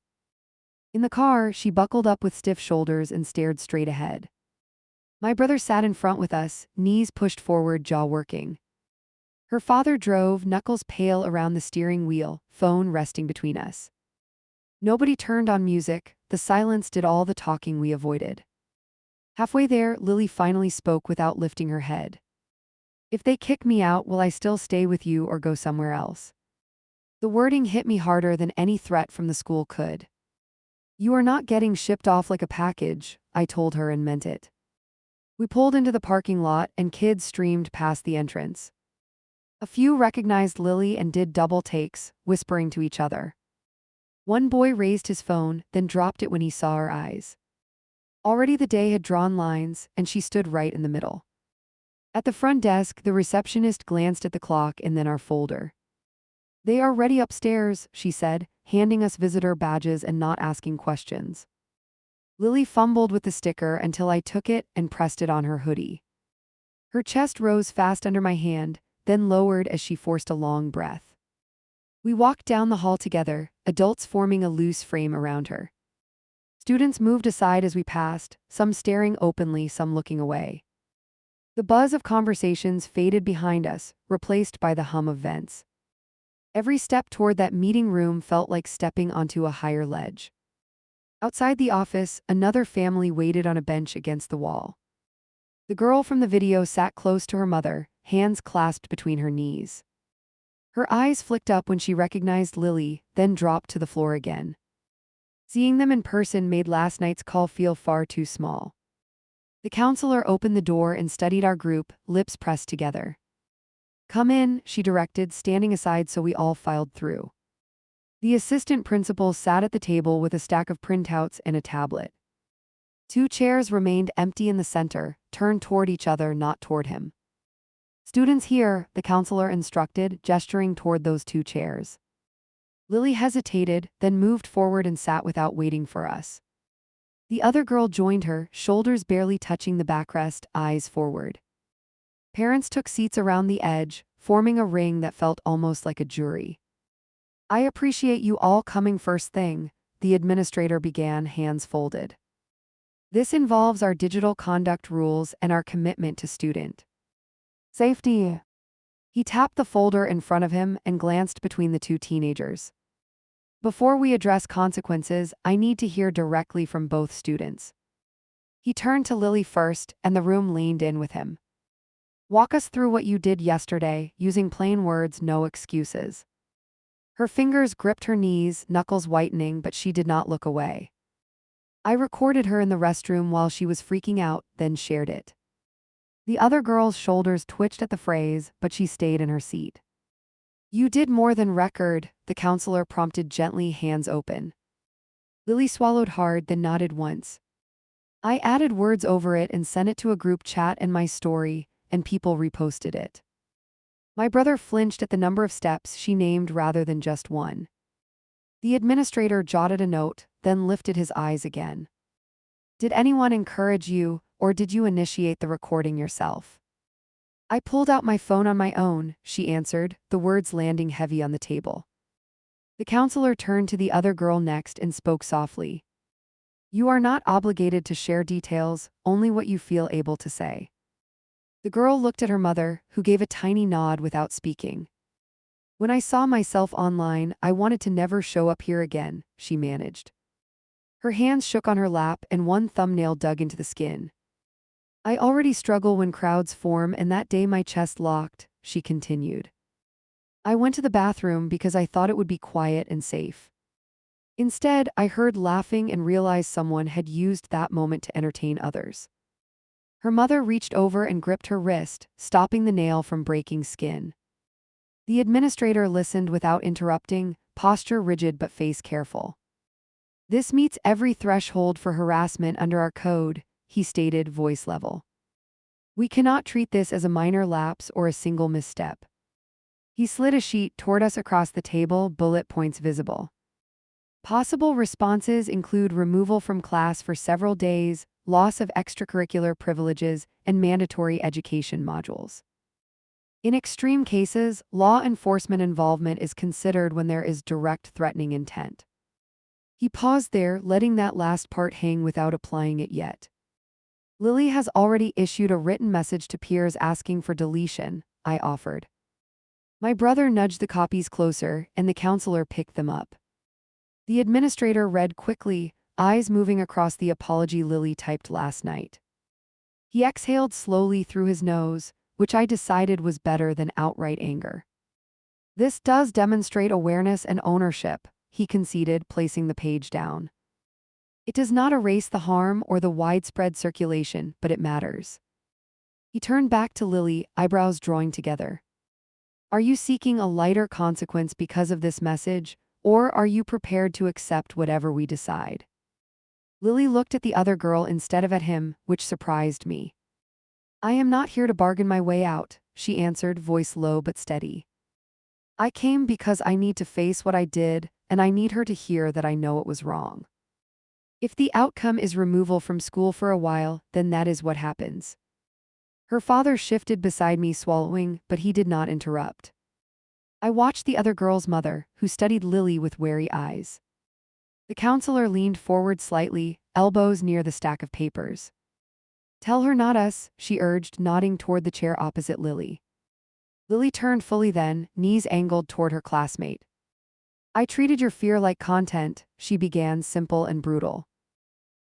Speaker 1: In the car, she buckled up with stiff shoulders and stared straight ahead. My brother sat in front with us, knees pushed forward, jaw working. Her father drove, knuckles pale around the steering wheel, phone resting between us. Nobody turned on music, the silence did all the talking we avoided. Halfway there, Lily finally spoke without lifting her head. If they kick me out, will I still stay with you or go somewhere else? The wording hit me harder than any threat from the school could. You are not getting shipped off like a package, I told her and meant it. We pulled into the parking lot and kids streamed past the entrance. A few recognized Lily and did double takes, whispering to each other. One boy raised his phone, then dropped it when he saw our eyes. Already the day had drawn lines, and she stood right in the middle. At the front desk, the receptionist glanced at the clock and then our folder. They are ready upstairs, she said, handing us visitor badges and not asking questions. Lily fumbled with the sticker until I took it and pressed it on her hoodie. Her chest rose fast under my hand, then lowered as she forced a long breath. We walked down the hall together, adults forming a loose frame around her. Students moved aside as we passed, some staring openly, some looking away. The buzz of conversations faded behind us, replaced by the hum of vents. Every step toward that meeting room felt like stepping onto a higher ledge. Outside the office, another family waited on a bench against the wall. The girl from the video sat close to her mother, hands clasped between her knees. Her eyes flicked up when she recognized Lily, then dropped to the floor again. Seeing them in person made last night's call feel far too small. The counselor opened the door and studied our group, lips pressed together. "Come in," she directed, standing aside so we all filed through. The assistant principal sat at the table with a stack of printouts and a tablet. 2 chairs remained empty in the center, turned toward each other, not toward him. "Students here," the counselor instructed, gesturing toward those 2 chairs. Lily hesitated, then moved forward and sat without waiting for us. The other girl joined her, shoulders barely touching the backrest, eyes forward. Parents took seats around the edge, forming a ring that felt almost like a jury. "I appreciate you all coming first thing," the administrator began, hands folded. "This involves our digital conduct rules and our commitment to student safety." He tapped the folder in front of him and glanced between the 2 teenagers. "Before we address consequences, I need to hear directly from both students." He turned to Lily first, and the room leaned in with him. "Walk us through what you did yesterday, using plain words, no excuses." Her fingers gripped her knees, knuckles whitening, but she did not look away. "I recorded her in the restroom while she was freaking out, then shared it." The other girl's shoulders twitched at the phrase, but she stayed in her seat. "You did more than record," the counselor prompted gently, hands open. Lily swallowed hard, then nodded once. "I added words over it and sent it to a group chat and my story, and people reposted it." My brother flinched at the number of steps she named rather than just one. The administrator jotted a note, then lifted his eyes again. "Did anyone encourage you, or did you initiate the recording yourself?" "I pulled out my phone on my own," she answered, the words landing heavy on the table. The counselor turned to the other girl next and spoke softly. "You are not obligated to share details, only what you feel able to say." The girl looked at her mother, who gave a tiny nod without speaking. "When I saw myself online, I wanted to never show up here again," she managed. Her hands shook on her lap and one thumbnail dug into the skin. "I already struggle when crowds form, and that day my chest locked," she continued. "I went to the bathroom because I thought it would be quiet and safe. Instead, I heard laughing and realized someone had used that moment to entertain others." Her mother reached over and gripped her wrist, stopping the nail from breaking skin. The administrator listened without interrupting, posture rigid but face careful. "This meets every threshold for harassment under our code," he stated, voice level. "We cannot treat this as a minor lapse or a single misstep." He slid a sheet toward us across the table, bullet points visible. "Possible responses include removal from class for several days, loss of extracurricular privileges, and mandatory education modules. In extreme cases, law enforcement involvement is considered when there is direct threatening intent." He paused there, letting that last part hang without applying it yet. "Lily has already issued a written message to peers asking for deletion," I offered. My brother nudged the copies closer, and the counselor picked them up. The administrator read quickly, eyes moving across the apology Lily typed last night. He exhaled slowly through his nose, which I decided was better than outright anger. "This does demonstrate awareness and ownership," he conceded, placing the page down. "It does not erase the harm or the widespread circulation, but it matters." He turned back to Lily, eyebrows drawing together. "Are you seeking a lighter consequence because of this message, or are you prepared to accept whatever we decide?" Lily looked at the other girl instead of at him, which surprised me. "I am not here to bargain my way out," she answered, voice low but steady. "I came because I need to face what I did, and I need her to hear that I know it was wrong. If the outcome is removal from school for a while, then that is what happens." Her father shifted beside me, swallowing, but he did not interrupt. I watched the other girl's mother, who studied Lily with wary eyes. The counselor leaned forward slightly, elbows near the stack of papers. Tell her, not us, she urged, nodding toward the chair opposite Lily. Lily turned fully then, knees angled toward her classmate. I treated your fear like content, she began, simple and brutal.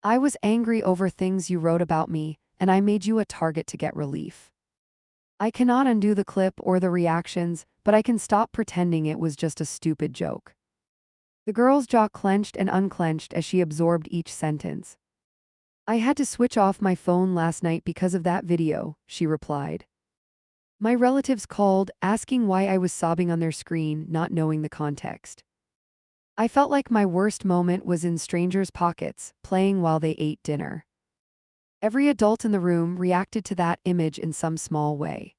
Speaker 1: I was angry over things you wrote about me, and I made you a target to get relief. I cannot undo the clip or the reactions, but I can stop pretending it was just a stupid joke. The girl's jaw clenched and unclenched as she absorbed each sentence. I had to switch off my phone last night because of that video, she replied. My relatives called, asking why I was sobbing on their screen, not knowing the context. I felt like my worst moment was in strangers' pockets, playing while they ate dinner. Every adult in the room reacted to that image in some small way.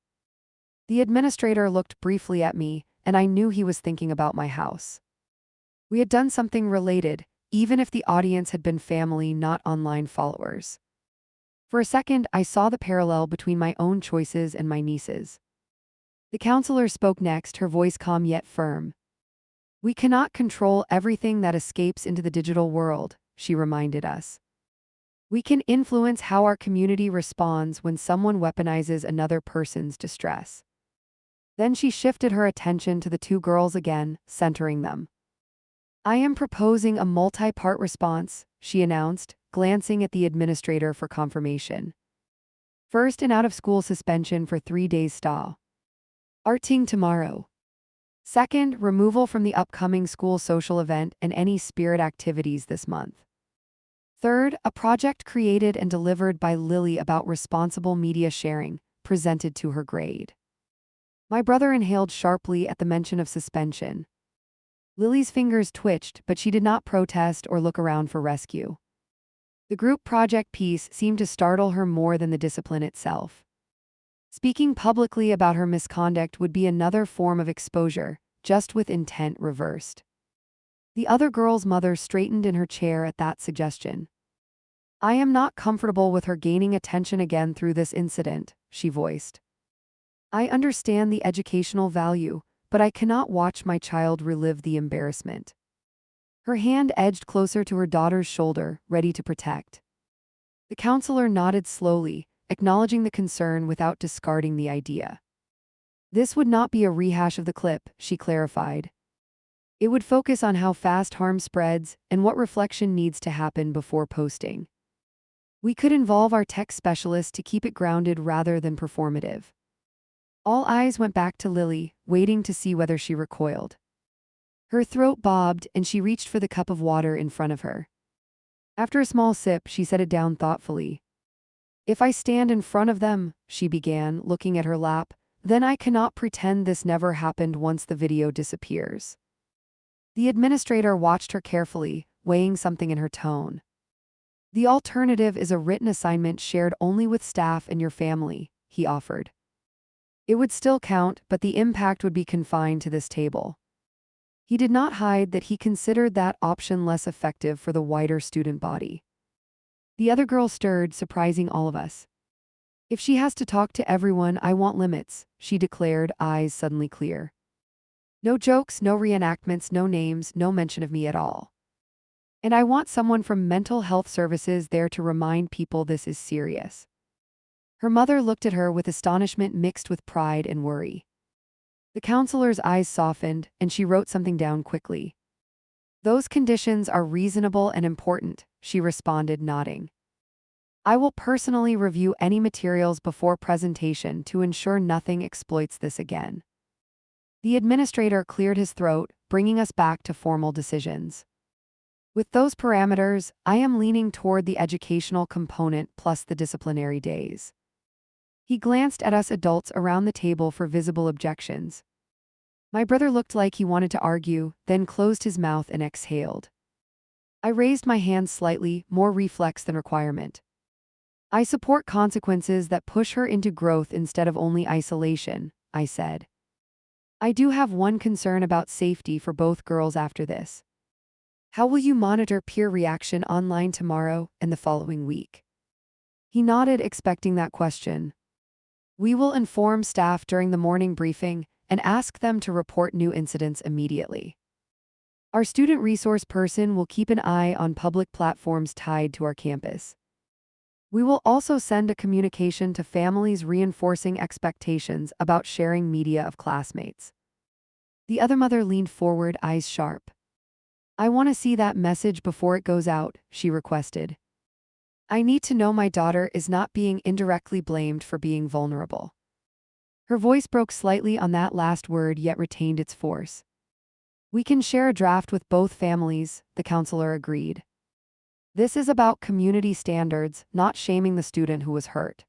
Speaker 1: The administrator looked briefly at me, and I knew he was thinking about my house. We had done something related, even if the audience had been family, not online followers. For a second, I saw the parallel between my own choices and my niece's. The counselor spoke next, her voice calm yet firm. We cannot control everything that escapes into the digital world, she reminded us. We can influence how our community responds when someone weaponizes another person's distress. Then she shifted her attention to the two girls again, centering them. I am proposing a multi-part response, she announced, glancing at the administrator for confirmation. First, an out-of-school suspension for 3 days style. Arting tomorrow. Second, removal from the upcoming school social event and any spirit activities this month. Third, a project created and delivered by Lily about responsible media sharing, presented to her grade. My brother inhaled sharply at the mention of suspension. Lily's fingers twitched, but she did not protest or look around for rescue. The group project piece seemed to startle her more than the discipline itself. Speaking publicly about her misconduct would be another form of exposure, just with intent reversed. The other girl's mother straightened in her chair at that suggestion. I am not comfortable with her gaining attention again through this incident, she voiced. I understand the educational value, but I cannot watch my child relive the embarrassment. Her hand edged closer to her daughter's shoulder, ready to protect. The counselor nodded slowly, acknowledging the concern without discarding the idea. This would not be a rehash of the clip, she clarified. It would focus on how fast harm spreads and what reflection needs to happen before posting. We could involve our tech specialist to keep it grounded rather than performative. All eyes went back to Lily, waiting to see whether she recoiled. Her throat bobbed and she reached for the cup of water in front of her. After a small sip, she set it down thoughtfully. If I stand in front of them, she began, looking at her lap, then I cannot pretend this never happened once the video disappears. The administrator watched her carefully, weighing something in her tone. The alternative is a written assignment shared only with staff and your family, he offered. It would still count, but the impact would be confined to this table. He did not hide that he considered that option less effective for the wider student body. The other girl stirred, surprising all of us. If she has to talk to everyone, I want limits, she declared, eyes suddenly clear. No jokes, no reenactments, no names, no mention of me at all. And I want someone from mental health services there to remind people this is serious. Her mother looked at her with astonishment mixed with pride and worry. The counselor's eyes softened, and she wrote something down quickly. Those conditions are reasonable and important, she responded, nodding. I will personally review any materials before presentation to ensure nothing exploits this again. The administrator cleared his throat, bringing us back to formal decisions. With those parameters, I am leaning toward the educational component plus the disciplinary days. He glanced at us adults around the table for visible objections. My brother looked like he wanted to argue, then closed his mouth and exhaled. I raised my hand slightly, more reflex than requirement. I support consequences that push her into growth instead of only isolation, I said. I do have one concern about safety for both girls after this. How will you monitor peer reaction online tomorrow and the following week? He nodded, expecting that question. We will inform staff during the morning briefing and ask them to report new incidents immediately. Our student resource person will keep an eye on public platforms tied to our campus. We will also send a communication to families reinforcing expectations about sharing media of classmates. The other mother leaned forward, eyes sharp. I want to see that message before it goes out, she requested. I need to know my daughter is not being indirectly blamed for being vulnerable. Her voice broke slightly on that last word yet retained its force. We can share a draft with both families, the counselor agreed. This is about community standards, not shaming the student who was hurt.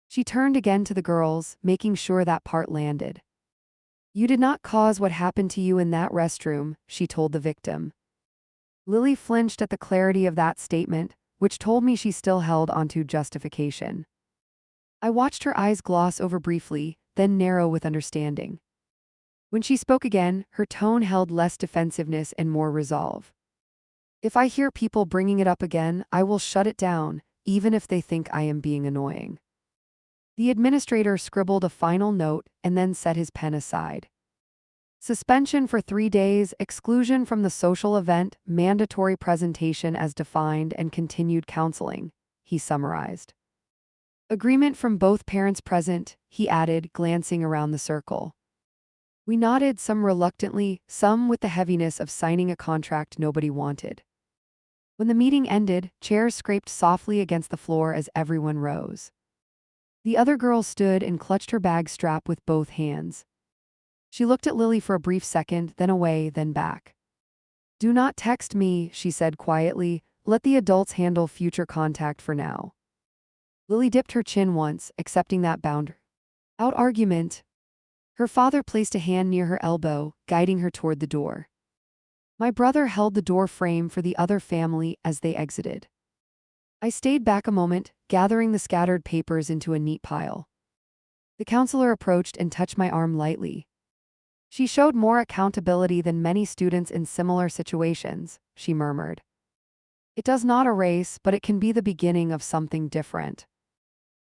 Speaker 1: She turned again to the girls, making sure that part landed. You did not cause what happened to you in that restroom, she told the victim. Lily flinched at the clarity of that statement, which told me she still held onto justification. I watched her eyes gloss over briefly, then narrow with understanding. When she spoke again, her tone held less defensiveness and more resolve. If I hear people bringing it up again, I will shut it down, even if they think I am being annoying. The administrator scribbled a final note and then set his pen aside. Suspension for 3 days, exclusion from the social event, mandatory presentation as defined, and continued counseling, he summarized. Agreement from both parents present, he added, glancing around the circle. We nodded, some reluctantly, some with the heaviness of signing a contract nobody wanted. When the meeting ended, chairs scraped softly against the floor as everyone rose. The other girl stood and clutched her bag strap with both hands. She looked at Lily for a brief second, then away, then back. Do not text me, she said quietly. Let the adults handle future contact for now. Lily dipped her chin once, accepting that bound out argument. Her father placed a hand near her elbow, guiding her toward the door. My brother held the door frame for the other family as they exited. I stayed back a moment, gathering the scattered papers into a neat pile. The counselor approached and touched my arm lightly. She showed more accountability than many students in similar situations, she murmured. It does not erase, but it can be the beginning of something different.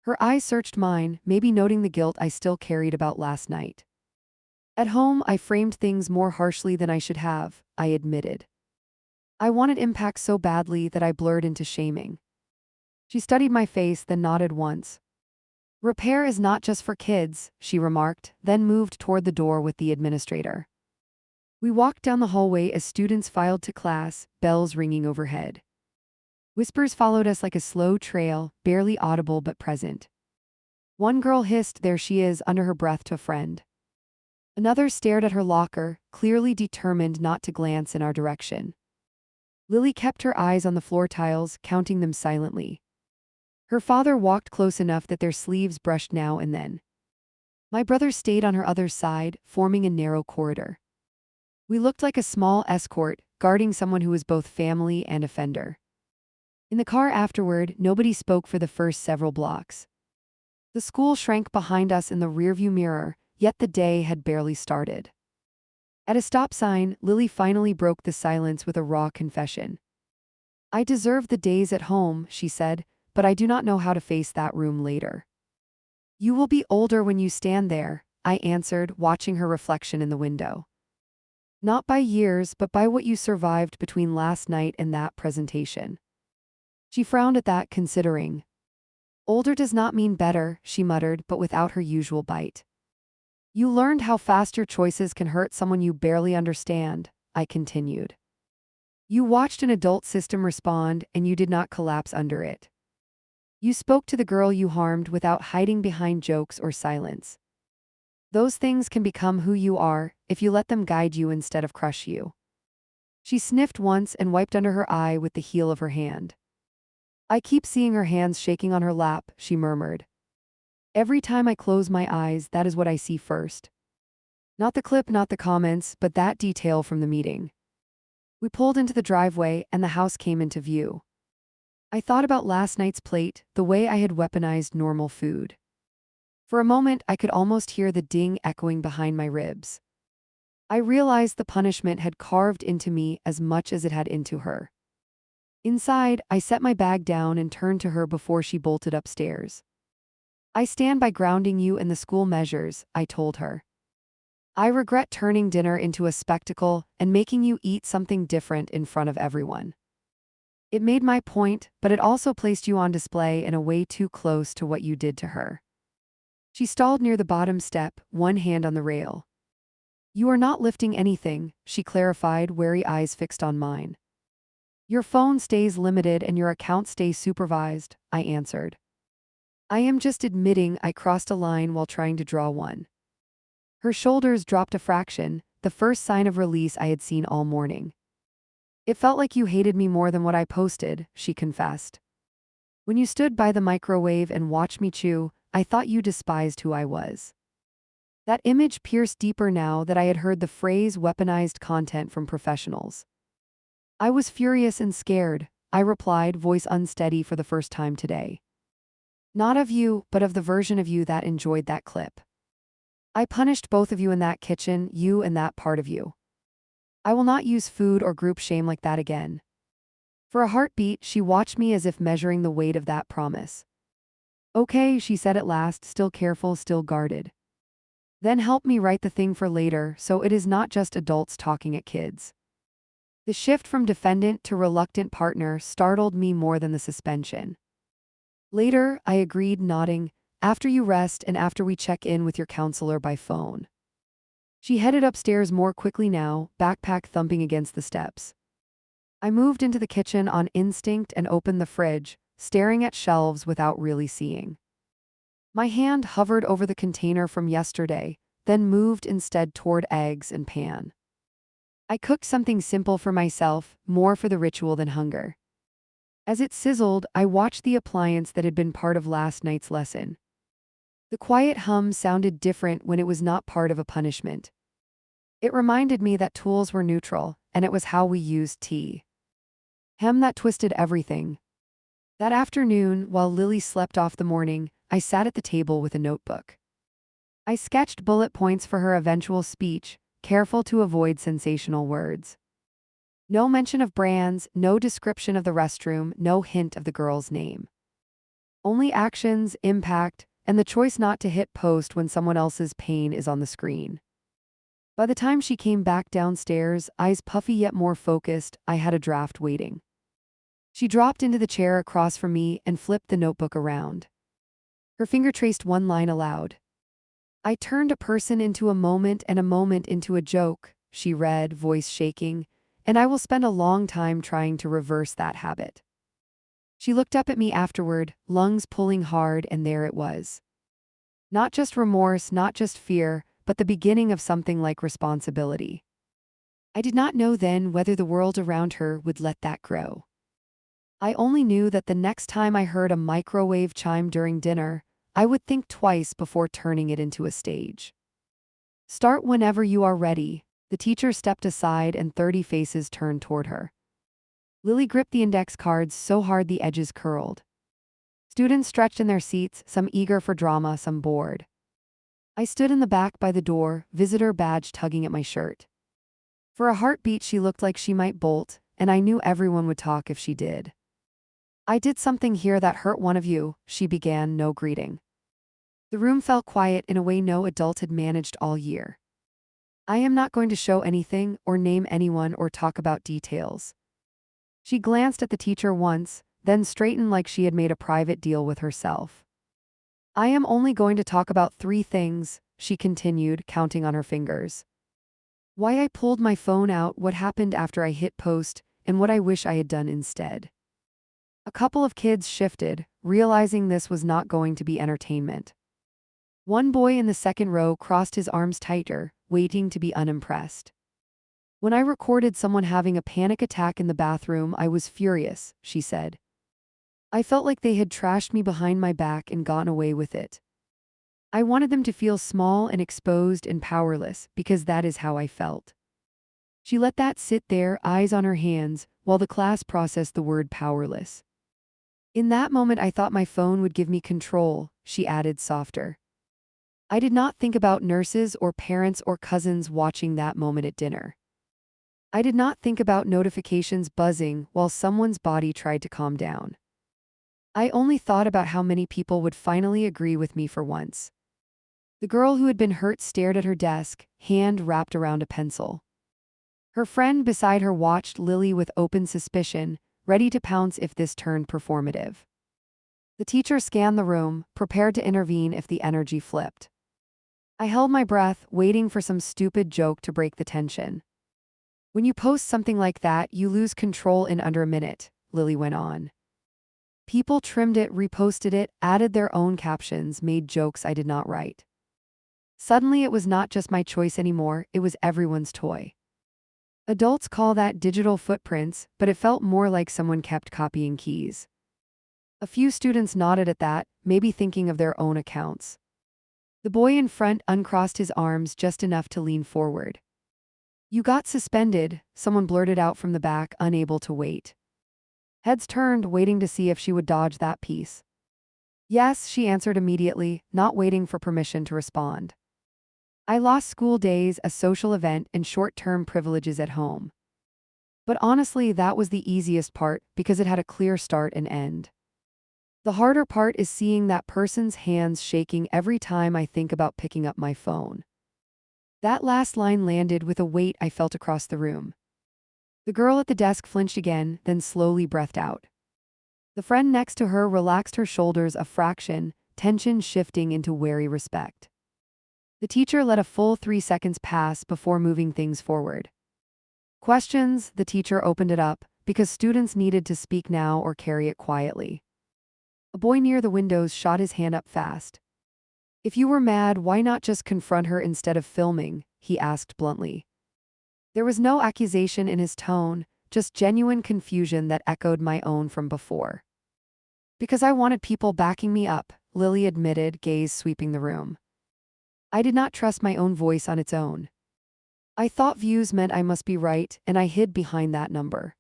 Speaker 1: Her eyes searched mine, maybe noting the guilt I still carried about last night. At home, I framed things more harshly than I should have, I admitted. I wanted impact so badly that I blurred into shaming. She studied my face, then nodded once. Repair is not just for kids, she remarked, then moved toward the door with the administrator. We walked down the hallway as students filed to class, bells ringing overhead. Whispers followed us like a slow trail, barely audible but present. One girl hissed, "There she is," under her breath to a friend. Another stared at her locker, clearly determined not to glance in our direction. Lily kept her eyes on the floor tiles, counting them silently. Her father walked close enough that their sleeves brushed now and then. My brother stayed on her other side, forming a narrow corridor. We looked like a small escort, guarding someone who was both family and offender. In the car afterward, nobody spoke for the first several blocks. The school shrank behind us in the rearview mirror, yet the day had barely started. At a stop sign, Lily finally broke the silence with a raw confession. I deserve the days at home, she said, but I do not know how to face that room later. You will be older when you stand there, I answered, watching her reflection in the window. Not by years, but by what you survived between last night and that presentation. She frowned at that, considering. Older does not mean better, she muttered, but without her usual bite. You learned how fast your choices can hurt someone you barely understand, I continued. You watched an adult system respond, and you did not collapse under it. You spoke to the girl you harmed without hiding behind jokes or silence. Those things can become who you are if you let them guide you instead of crush you. She sniffed once and wiped under her eye with the heel of her hand. I keep seeing her hands shaking on her lap, she murmured. Every time I close my eyes, that is what I see first. Not the clip, not the comments, but that detail from the meeting. We pulled into the driveway and the house came into view. I thought about last night's plate, the way I had weaponized normal food. For a moment, I could almost hear the ding echoing behind my ribs. I realized the punishment had carved into me as much as it had into her. Inside, I set my bag down and turned to her before she bolted upstairs. I stand by grounding you in the school measures, I told her. I regret turning dinner into a spectacle and making you eat something different in front of everyone. It made my point, but it also placed you on display in a way too close to what you did to her. She stalled near the bottom step, one hand on the rail. You are not lifting anything, she clarified, wary eyes fixed on mine. Your phone stays limited and your account stays supervised, I answered. I am just admitting I crossed a line while trying to draw one. Her shoulders dropped a fraction, the first sign of release I had seen all morning. It felt like you hated me more than what I posted, she confessed. When you stood by the microwave and watched me chew, I thought you despised who I was. That image pierced deeper now that I had heard the phrase weaponized content from professionals. I was furious and scared, I replied, voice unsteady for the first time today. Not of you, but of the version of you that enjoyed that clip. I punished both of you in that kitchen, you and that part of you. I will not use food or group shame like that again. For a heartbeat, she watched me as if measuring the weight of that promise. Okay, she said at last, still careful, still guarded. Then help me write the thing for later so it is not just adults talking at kids. The shift from defendant to reluctant partner startled me more than the suspension. Later, I agreed, nodding, after you rest and after we check in with your counselor by phone. She headed upstairs more quickly now, backpack thumping against the steps. I moved into the kitchen on instinct and opened the fridge, staring at shelves without really seeing. My hand hovered over the container from yesterday, then moved instead toward eggs and pan. I cooked something simple for myself, more for the ritual than hunger. As it sizzled, I watched the appliance that had been part of last night's lesson. The quiet hum sounded different when it was not part of a punishment. It reminded me that tools were neutral, and it was how we used tea. That twisted everything. That afternoon, while Lily slept off the morning, I sat at the table with a notebook. I sketched bullet points for her eventual speech, careful to avoid sensational words. No mention of brands, no description of the restroom, no hint of the girl's name. Only actions, impact, and the choice not to hit post when someone else's pain is on the screen. By the time she came back downstairs, eyes puffy yet more focused, I had a draft waiting. She dropped into the chair across from me and flipped the notebook around. Her finger traced one line aloud. I turned a person into a moment and a moment into a joke, she read, voice shaking, and I will spend a long time trying to reverse that habit. She looked up at me afterward, lungs pulling hard, and there it was. Not just remorse, not just fear, but the beginning of something like responsibility. I did not know then whether the world around her would let that grow. I only knew that the next time I heard a microwave chime during dinner, I would think twice before turning it into a stage. Start whenever you are ready. The teacher stepped aside and 30 faces turned toward her. Lily gripped the index cards so hard the edges curled. Students stretched in their seats, some eager for drama, some bored. I stood in the back by the door, visitor badge tugging at my shirt. For a heartbeat she looked like she might bolt, and I knew everyone would talk if she did. I did something here that hurt one of you, she began, no greeting. The room felt quiet in a way no adult had managed all year. I am not going to show anything, or name anyone, or talk about details. She glanced at the teacher once, then straightened like she had made a private deal with herself. I am only going to talk about 3 things, she continued, counting on her fingers. Why I pulled my phone out, what happened after I hit post, and what I wish I had done instead. A couple of kids shifted, realizing this was not going to be entertainment. One boy in the second row crossed his arms tighter, waiting to be unimpressed. When I recorded someone having a panic attack in the bathroom, I was furious, she said. I felt like they had trashed me behind my back and gotten away with it. I wanted them to feel small and exposed and powerless, because that is how I felt. She let that sit there, eyes on her hands, while the class processed the word powerless. In that moment I thought my phone would give me control, she added, softer. I did not think about nurses or parents or cousins watching that moment at dinner. I did not think about notifications buzzing while someone's body tried to calm down. I only thought about how many people would finally agree with me for once. The girl who had been hurt stared at her desk, hand wrapped around a pencil. Her friend beside her watched Lily with open suspicion, ready to pounce if this turned performative. The teacher scanned the room, prepared to intervene if the energy flipped. I held my breath, waiting for some stupid joke to break the tension. When you post something like that, you lose control in under a minute, Lily went on. People trimmed it, reposted it, added their own captions, made jokes I did not write. Suddenly it was not just my choice anymore, it was everyone's toy. Adults call that digital footprints, but it felt more like someone kept copying keys. A few students nodded at that, maybe thinking of their own accounts. The boy in front uncrossed his arms just enough to lean forward. You got suspended, someone blurted out from the back, unable to wait. Heads turned, waiting to see if she would dodge that piece. Yes, she answered immediately, not waiting for permission to respond. I lost school days, a social event, and short-term privileges at home. But honestly, that was the easiest part because it had a clear start and end. The harder part is seeing that person's hands shaking every time I think about picking up my phone. That last line landed with a weight I felt across the room. The girl at the desk flinched again, then slowly breathed out. The friend next to her relaxed her shoulders a fraction, tension shifting into wary respect. The teacher let a full 3 seconds pass before moving things forward. Questions, the teacher opened it up, because students needed to speak now or carry it quietly. A boy near the windows shot his hand up fast. If you were mad, why not just confront her instead of filming? He asked bluntly. There was no accusation in his tone, just genuine confusion that echoed my own from before. Because I wanted people backing me up, Lily admitted, gaze sweeping the room. I did not trust my own voice on its own. I thought views meant I must be right, and I hid behind that number.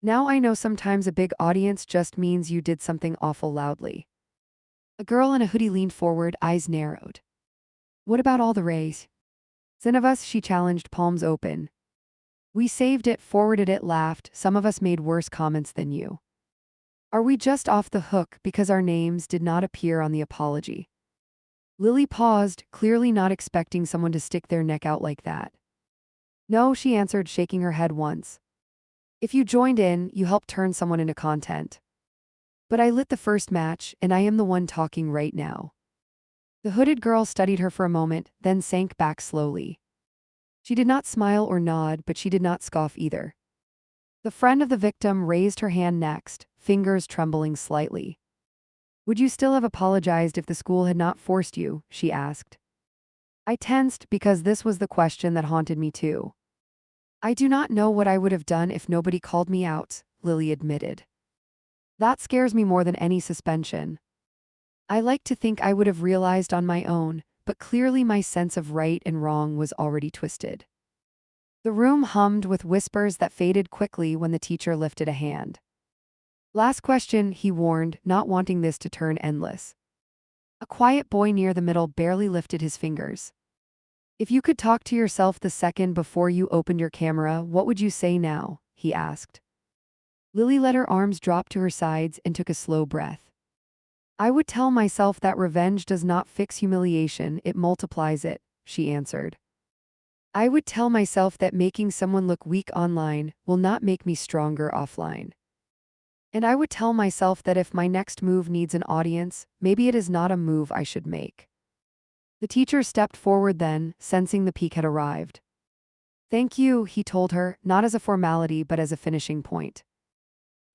Speaker 1: Now I know sometimes a big audience just means you did something awful loudly. A girl in a hoodie leaned forward, eyes narrowed. What about all the rays? Some of us, she challenged, palms open. We saved it, forwarded it, laughed, some of us made worse comments than you. Are we just off the hook because our names did not appear on the apology? Lily paused, clearly not expecting someone to stick their neck out like that. No, she answered, shaking her head once. If you joined in, you helped turn someone into content. But I lit the first match, and I am the one talking right now. The hooded girl studied her for a moment, then sank back slowly. She did not smile or nod, but she did not scoff either. The friend of the victim raised her hand next, fingers trembling slightly. Would you still have apologized if the school had not forced you? She asked. I tensed because this was the question that haunted me too. I do not know what I would have done if nobody called me out, Lily admitted. That scares me more than any suspension. I like to think I would have realized on my own, but clearly my sense of right and wrong was already twisted. The room hummed with whispers that faded quickly when the teacher lifted a hand. Last question, he warned, not wanting this to turn endless. A quiet boy near the middle barely lifted his fingers. If you could talk to yourself the second before you opened your camera, what would you say now? He asked. Lily let her arms drop to her sides and took a slow breath. I would tell myself that revenge does not fix humiliation, it multiplies it, she answered. I would tell myself that making someone look weak online will not make me stronger offline. And I would tell myself that if my next move needs an audience, maybe it is not a move I should make. The teacher stepped forward then, sensing the peak had arrived. Thank you, he told her, not as a formality but as a finishing point.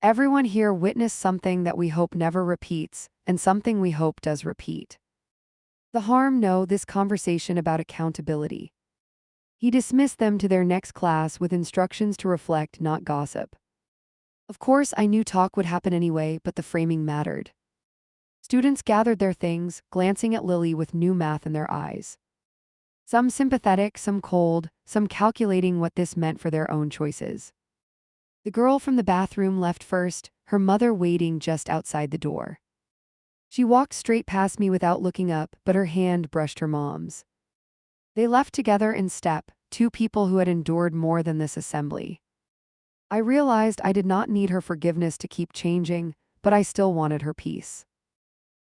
Speaker 1: Everyone here witnessed something that we hope never repeats, and something we hope does repeat. The harm, no, this conversation about accountability. He dismissed them to their next class with instructions to reflect, not gossip. Of course, I knew talk would happen anyway, but the framing mattered. Students gathered their things, glancing at Lily with new math in their eyes. Some sympathetic, some cold, some calculating what this meant for their own choices. The girl from the bathroom left first, her mother waiting just outside the door. She walked straight past me without looking up, but her hand brushed her mom's. They left together in step, two people who had endured more than this assembly. I realized I did not need her forgiveness to keep changing, but I still wanted her peace.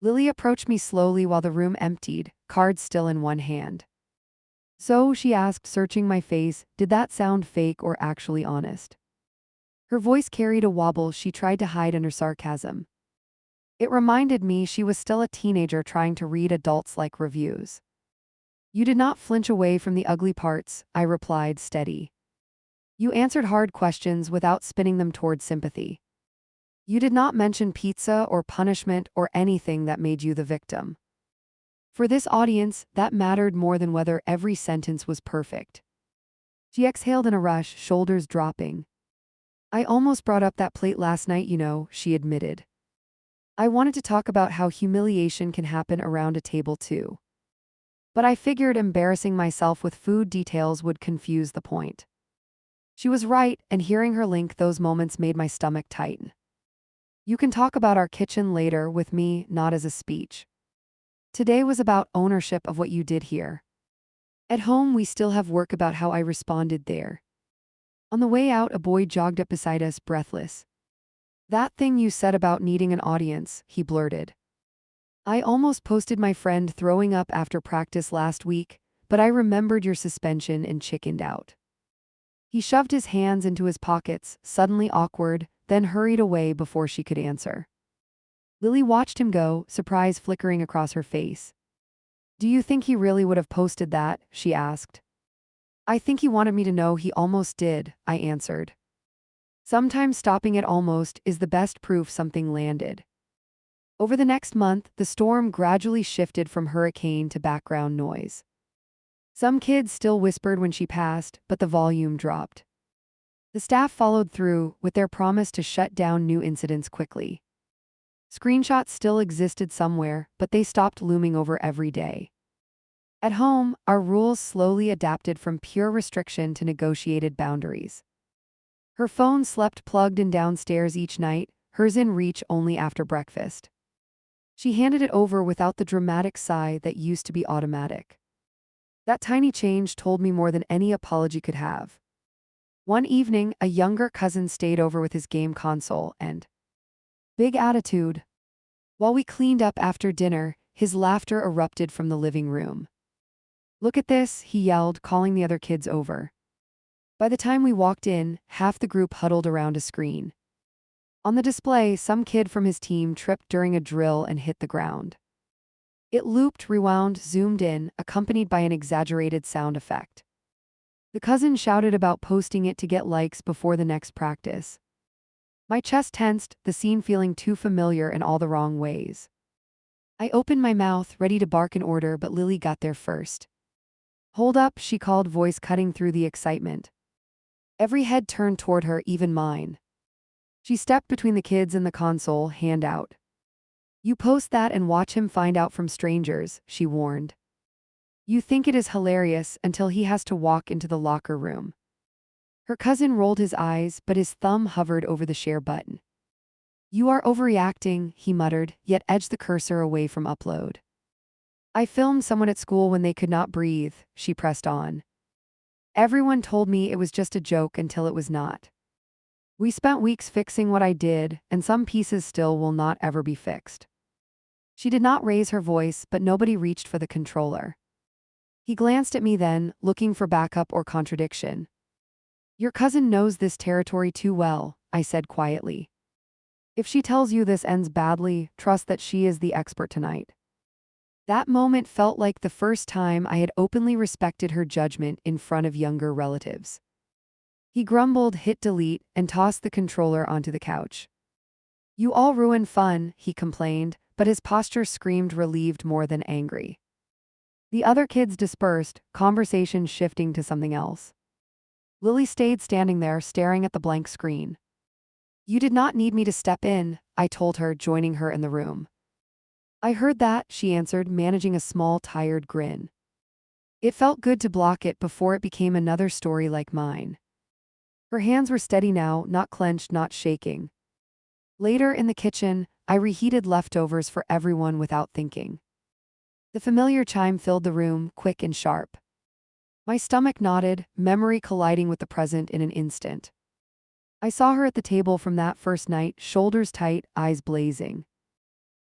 Speaker 1: Lily approached me slowly while the room emptied, cards still in one hand. "So," she asked, searching my face, "did that sound fake or actually honest?" Her voice carried a wobble she tried to hide under sarcasm. It reminded me she was still a teenager trying to read adults-like reviews. "You did not flinch away from the ugly parts," I replied, steady. "You answered hard questions without spinning them toward sympathy. You did not mention pizza or punishment or anything that made you the victim. For this audience, that mattered more than whether every sentence was perfect." She exhaled in a rush, shoulders dropping. "I almost brought up that plate last night, she admitted. I wanted to talk about how humiliation can happen around a table too. But I figured embarrassing myself with food details would confuse the point." She was right, and hearing her link those moments made my stomach tighten. "You can talk about our kitchen later with me, not as a speech. Today was about ownership of what you did here. At home, we still have work about how I responded there." On the way out, a boy jogged up beside us, breathless. "That thing you said about needing an audience," he blurted. "I almost posted my friend throwing up after practice last week, but I remembered your suspension and chickened out." He shoved his hands into his pockets, suddenly awkward, then hurried away before she could answer. Lily watched him go, surprise flickering across her face. "Do you think he really would have posted that?" she asked. "I think he wanted me to know he almost did," I answered. Sometimes stopping at almost is the best proof something landed. Over the next month, the storm gradually shifted from hurricane to background noise. Some kids still whispered when she passed, but the volume dropped. The staff followed through with their promise to shut down new incidents quickly. Screenshots still existed somewhere, but they stopped looming over every day. At home, our rules slowly adapted from pure restriction to negotiated boundaries. Her phone slept plugged in downstairs each night, hers in reach only after breakfast. She handed it over without the dramatic sigh that used to be automatic. That tiny change told me more than any apology could have. One evening, a younger cousin stayed over with his game console and big attitude. While we cleaned up after dinner, his laughter erupted from the living room. "Look at this," he yelled, calling the other kids over. By the time we walked in, half the group huddled around a screen. On the display, some kid from his team tripped during a drill and hit the ground. It looped, rewound, zoomed in, accompanied by an exaggerated sound effect. The cousin shouted about posting it to get likes before the next practice. My chest tensed, the scene feeling too familiar in all the wrong ways. I opened my mouth, ready to bark an order, but Lily got there first. "Hold up," she called, voice cutting through the excitement. Every head turned toward her, even mine. She stepped between the kids and the console, hand out. "You post that and watch him find out from strangers," she warned. "You think it is hilarious until he has to walk into the locker room." Her cousin rolled his eyes, but his thumb hovered over the share button. "You are overreacting," he muttered, yet edged the cursor away from upload. "I filmed someone at school when they could not breathe," she pressed on. "Everyone told me it was just a joke until it was not. We spent weeks fixing what I did, and some pieces still will not ever be fixed." She did not raise her voice, but nobody reached for the controller. He glanced at me then, looking for backup or contradiction. "Your cousin knows this territory too well," I said quietly. "If she tells you this ends badly, trust that she is the expert tonight." That moment felt like the first time I had openly respected her judgment in front of younger relatives. He grumbled, hit delete, and tossed the controller onto the couch. "You all ruin fun," he complained, but his posture screamed relieved more than angry. The other kids dispersed, conversation shifting to something else. Lily stayed standing there, staring at the blank screen. "You did not need me to step in," I told her, joining her in the room. "I heard that," she answered, managing a small, tired grin. It felt good to block it before it became another story like mine. Her hands were steady now, not clenched, not shaking. Later in the kitchen, I reheated leftovers for everyone without thinking. The familiar chime filled the room, quick and sharp. My stomach knotted, memory colliding with the present in an instant. I saw her at the table from that first night, shoulders tight, eyes blazing.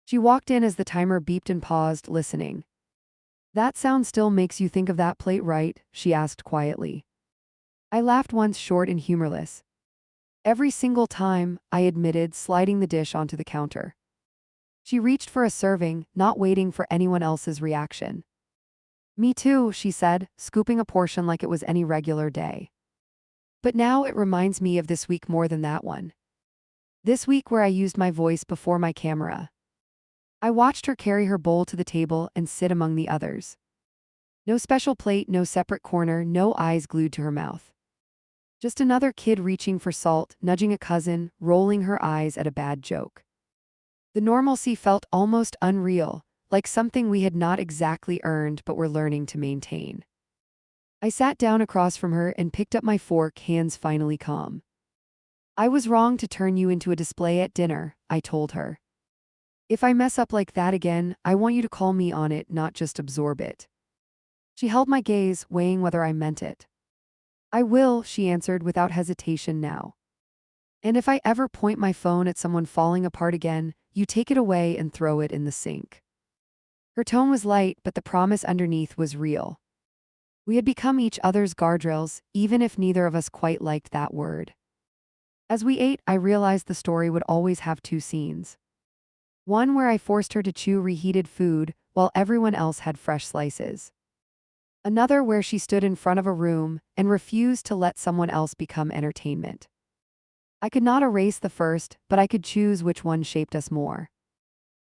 Speaker 1: She walked in as the timer beeped and paused, listening. That sound still makes you think of that plate, right? She asked quietly. I laughed once, short and humorless. Every single time, I admitted, sliding the dish onto the counter. She reached for a serving, not waiting for anyone else's reaction. Me too, she said, scooping a portion like it was any regular day. But now it reminds me of this week more than that one. This week where I used my voice before my camera. I watched her carry her bowl to the table and sit among the others. No special plate, no separate corner, no eyes glued to her mouth. Just another kid reaching for salt, nudging a cousin, rolling her eyes at a bad joke. The normalcy felt almost unreal, like something we had not exactly earned but were learning to maintain. I sat down across from her and picked up my fork, hands finally calm. I was wrong to turn you into a display at dinner, I told her. If I mess up like that again, I want you to call me on it, not just absorb it. She held my gaze, weighing whether I meant it. I will, she answered without hesitation now. And if I ever point my phone at someone falling apart again, you take it away and throw it in the sink. Her tone was light, but the promise underneath was real. We had become each other's guardrails, even if neither of us quite liked that word. As we ate, I realized the story would always have two scenes. One where I forced her to chew reheated food, while everyone else had fresh slices. Another where she stood in front of a room and refused to let someone else become entertainment. I could not erase the first, but I could choose which one shaped us more.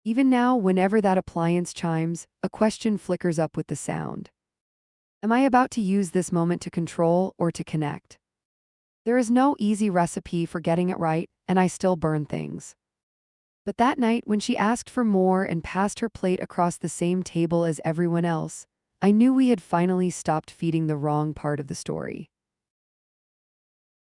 Speaker 1: Even now, whenever that appliance chimes, a question flickers up with the sound. Am I about to use this moment to control or to connect? There is no easy recipe for getting it right, and I still burn things. But that night, when she asked for more and passed her plate across the same table as everyone else, I knew we had finally stopped feeding the wrong part of the story.